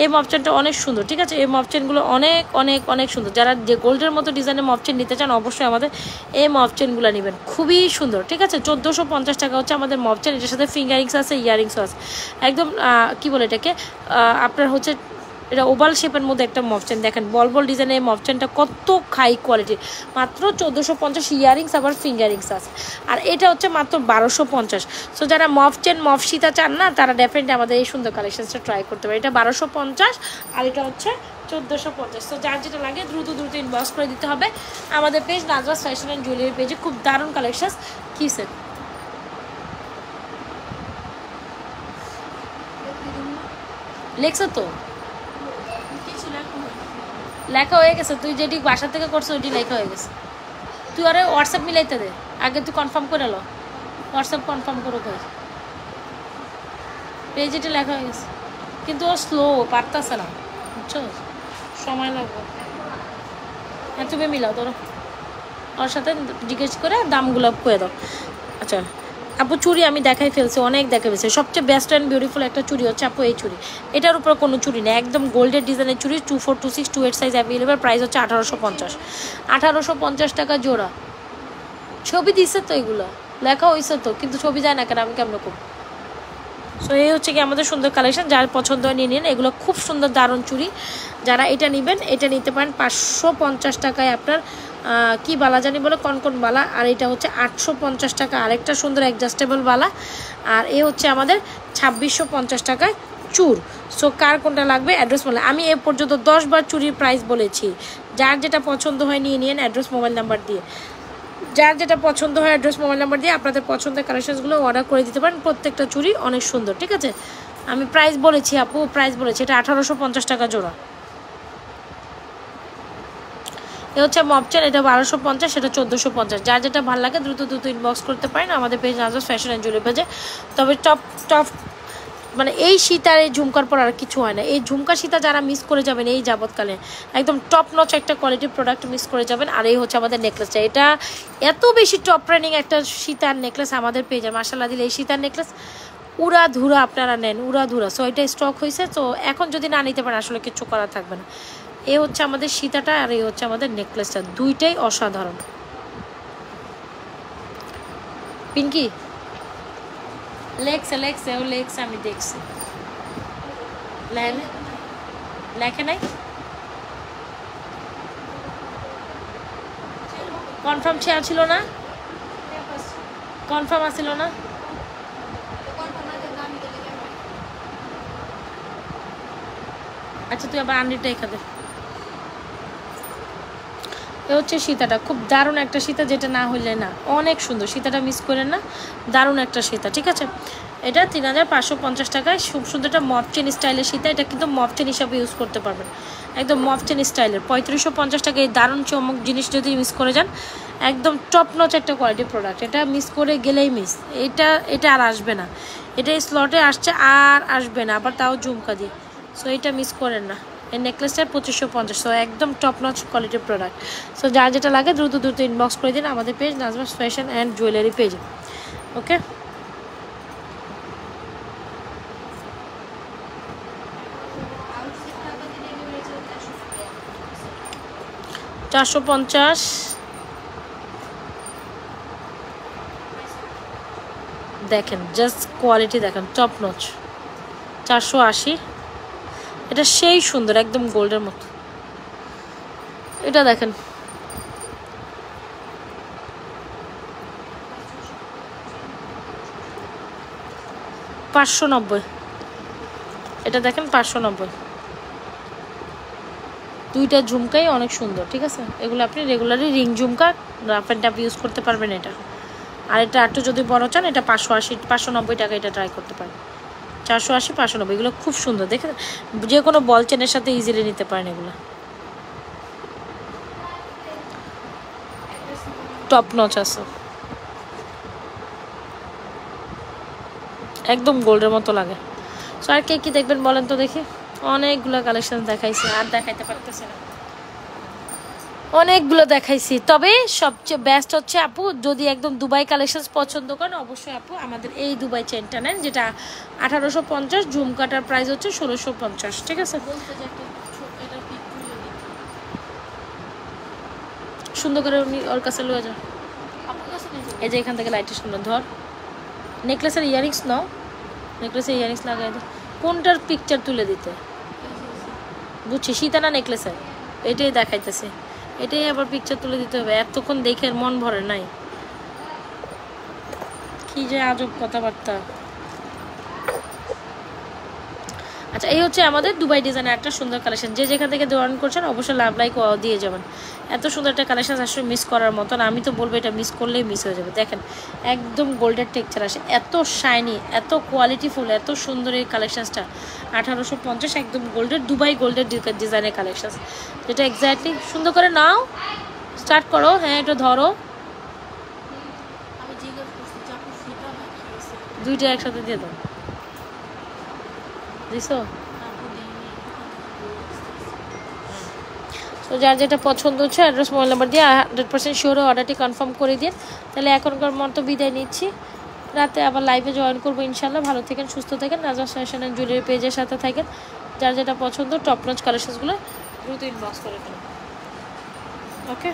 এই মপচেনটা অনেক সুন্দর, ঠিক আছে। এই মপচেনগুলো অনেক অনেক অনেক সুন্দর। যারা যে গোল্ডের মতো ডিজাইনের মপচেন নিতে চান অবশ্যই আমাদের এই মপচেনগুলো নেবেন, খুবই সুন্দর, ঠিক আছে। 1450 টাকা হচ্ছে আমাদের মপচেন। এটার সাথে ফিঙ্গারিংস আছে, ইয়ারিংসও আছে, একদম কি বলে এটাকে, আপনার হচ্ছে এটা ওভাল শেপের মধ্যে একটা মপচেন। দেখেন বল বল ডিজাইনের এই মপচেনটা কত হাই কোয়ালিটির, মাত্র 1450। ইয়ারিংস আবার ফিঙ্গারিংস আছে, আর এটা হচ্ছে মাত্র 1250। সো যারা মপচেন মপসিতা চান না তারা ডেফিনেটলি আমাদের এই সুন্দর কালেকশনসটা ট্রাই করতে পারে। এটা 1250 আর এটা হচ্ছে 1450। সো যার যেটা লাগে দ্রুত দ্রুত ইনবক্স করে দিতে হবে আমাদের page Nazras fashion and jewellery পেজে। খুব দারুণ কালেকশন। কি স্যার লেখছো তো, লেখা হয়ে গেছে, তুই যেটি বাসা থেকে করছো ওইটি লেখা হয়ে গেছে। তুই আরে হোয়াটসঅ্যাপ মিলাইতে দে, আগে তুই কনফার্ম করে লো, হোয়াটসঅ্যাপ কনফার্ম করো ভাই। পেজেটা লেখা হয়ে গেছে কিন্তু ও স্লো, পারতাছে না, বুঝছো, সময় লাগবে। হ্যাঁ তুমি মিলাও, ধরো ওর সাথে জিজ্ঞেস করে দামগুলো করে দাও। আচ্ছা আপু, চুড়ি আমি দেখাই ফেলছি, অনেক দেখা ফেলছে। সবচেয়ে বেস্ট অ্যান্ড বিউটিফুল একটা চুড়ি হচ্ছে আপু এই চুড়ি। এটার উপর কোনো চুড়ি নেই, একদম গোল্ডের ডিজাইনের চুড়ি। 24, 26, 28 সাইজ অ্যাভেলেবেল। প্রাইস হচ্ছে 1850, 1850 টাকা জোড়া। ছবি দিচ্ছে তো, এগুলো লেখা হয়েছে তো, কিন্তু ছবি যায় না কেন, আমি কেমন করব। সো এই হচ্ছে কি আমাদের সুন্দর কালেকশন, যার পছন্দ হয় নিয়ে নিন। এগুলো খুব সুন্দর দারুণ চুড়ি, যারা এটা নেবেন এটা নিতে পারেন 550 টাকায়। আপনার কি বালা জানি বলে, কনকন বালা। আর এটা হচ্ছে 850 টাকা আরেকটা সুন্দর অ্যাডজাস্টেবল বালা। আর এ হচ্ছে আমাদের 2650 টাকায় চুর। সো কার কোনটা লাগবে অ্যাড্রেস বলে। আমি এ পর্যন্ত 10 বার চুরির প্রাইস বলেছি, যার যেটা পছন্দ হয় নিয়ে নিন অ্যাড্রেস মোবাইল নাম্বার দিয়ে, যার যেটা পছন্দ হয় অ্যাড্রেস মোবাইল নাম্বার দিয়ে আপনাদের পছন্দের কালেকশনসগুলো অর্ডার করে দিতে পারেন। প্রত্যেকটা চুড়ি অনেক সুন্দর, ঠিক আছে। আমি প্রাইস বলেছি আপু, প্রাইস বলেছি, এটা 1850 টাকা জোড়া। এ হচ্ছে মপ চেন, এটা 1250, সেটা 1450। যার যেটা ভালো লাগে দ্রুত ইনবক্স করতে পারেন আমাদের page Nazras fashion and jewellery পেজে। তবে টপ মানে এই সীতার এই ঝুমকার পর আর কিছু হয় না। এই ঝুমকা সীতা যারা মিস করে যাবেন এই যাবৎকালে, একদম টপ নচ একটা কোয়ালিটির প্রোডাক্ট মিস করে যাবেন। আর এই হচ্ছে আমাদের নেকলেসটা, এটা এত বেশি টপ রানিং একটা সীতার নেকলেস আমাদের পেজে। মাশাআল্লাহ দিলে এই সীতার নেকলেস উড়া ধুরা আপনারা নেন, উড়া ধুরা। সো এটা স্টক হয়েছে, তো এখন যদি না নিতে পারেন আসলে কিছু করা থাকবে না। এই হচ্ছে আমাদের সীতাটা আর এই হচ্ছে আমাদের নেকলেসটা, দুইটাই অসাধারণ। পিঙ্কি লেখছে ও লেখছে, আমি দেখছি। লেখে নাই, কনফার্ম শেয়ার ছিল না, কনফার্ম আসছিল না। আচ্ছা তুই আবার আন্ডিটা এখানে। এ হচ্ছে সীতাটা, খুব দারুণ একটা সীতা, যেটা না হইলে না, অনেক সুন্দর সীতাটা, মিস করেন না, দারুণ একটা সীতা, ঠিক আছে। এটা 3550 টাকায় খুব সুন্দর একটা মপ চেন স্টাইলের সীতা। এটা কিন্তু মপ চেন হিসাবে ইউজ করতে পারবেন, একদম মপ চেন স্টাইলের। 3550 টাকা এই দারুণ চমক জিনিস যদি মিস করে যান, একদম টপ নচ একটা কোয়ালিটি প্রোডাক্ট। এটা মিস করে গেলেই মিস, এটা আর আসবে না। এটা এই স্লটে আসছে আর আসবে না, আবার তাও ঝুমকা দিয়ে। সো এটা মিস করেন না। এই নেকলেসটা 2550, সো একদম টপ নচ কোয়ালিটির প্রোডাক্ট। সো যার যেটা লাগে দ্রুত ইনবক্স করে দিন আমাদের page Nazras fashion and jewellery পেজে। ওকে, 450। দেখেন জাস্ট কোয়ালিটি দেখেন, টপ নচ। 480, এটা সেই সুন্দর, একদম গোল্ডের মতো। এটা দেখেন, $590। এটা দেখেন 590। দুইটা ঝুমকাই অনেক সুন্দর, ঠিক আছে। এগুলো আপনি regularly ring jhumka rough and tough use করতে পারবেন এটা। আর এটা একটু যদি বড় চান, এটা 580 590 টাকা, এটা ট্রাই করতে পারেন। 480 590, এগুলো খুব সুন্দর, দেখেন যে কোনো বল চেনের সাথে ইজিলি নিতে পারেন। এগুলো টপ নচ আছে, একদম গোল্ডের মতো লাগে। সো আর কে কি দেখবেন বলেন তো দেখি। অনেকগুলো কালেকশন দেখাইছি, আর দেখাইতে পারতেছি না, অনেকগুলো দেখাইছি। তবে সবচেয়ে বেস্ট হচ্ছে আপু, যদি একদম দুবাই কালেকশন পছন্দ করেন অবশ্যই আপু আমাদের এই দুবাই চেনটা নেন, যেটা 1850। ঝুমকাটার প্রাইস হচ্ছে 1650, ঠিক আছে। সুন্দর করে উনি ওর কাছে লয়ে যান, এই যে এখান থেকে লাইটের সুন্দর ধর। নেকলেসের ইয়ারিংস নাও, নেকলেসের ইয়ারিংস লাগাই দাও। কোনটার পিকচার তুলে দিতে বুঝছি, সীতা না নেকলেসের, এটাই দেখাইতেছে, এটাই আবার পিকচার তুলে দিতে হবে। এতক্ষণ দেখে মন ভরে নাই, কি যে আজব কথাবার্তা। আচ্ছা, এই হচ্ছে আমাদের দুবাই ডিজাইনের একটা সুন্দর কালেকশন। যে যেখান থেকে দোয়ান করছেন অবশ্যই লাভ লাইক দিয়ে যাবেন। এত সুন্দর একটা কালেকশন আসলে মিস করার মতন, আমি তো বলবো এটা মিস করলেই মিস হয়ে যাবে। দেখেন একদম গোল্ডের টেক্সচার আসে, এত শাইনি, এত কোয়ালিটিফুল, এত সুন্দর এই কালেকশনসটা। 1850, একদম গোল্ডের, দুবাই গোল্ডের ডিজাইনের কালেকশন, যেটা এক্স্যাক্টলি সুন্দর করে নাও, স্টার্ট করো। হ্যাঁ, এটা ধরো, দুইটা একসাথে দিয়ে দাও। দিছো? তো যার যেটা পছন্দ হচ্ছে অ্যাড্রেস মোবাইল নাম্বার দিয়ে 100% শিওর অর্ডারটি কনফার্ম করে দিন। তাহলে এখনকার মতো বিদায় নিচ্ছি, রাতে আবার লাইভে জয়েন করবো ইনশাল্লাহ। ভালো থাকেন, সুস্থ থাকেন, নাজরাস ফ্যাশন অ্যান্ড জুয়েলারি পেজের সাথে থাকেন। যার যেটা পছন্দ টপ নচ কালেকশনসগুলো দ্রুত ইনবক্স করে ফেলুন। ওকে।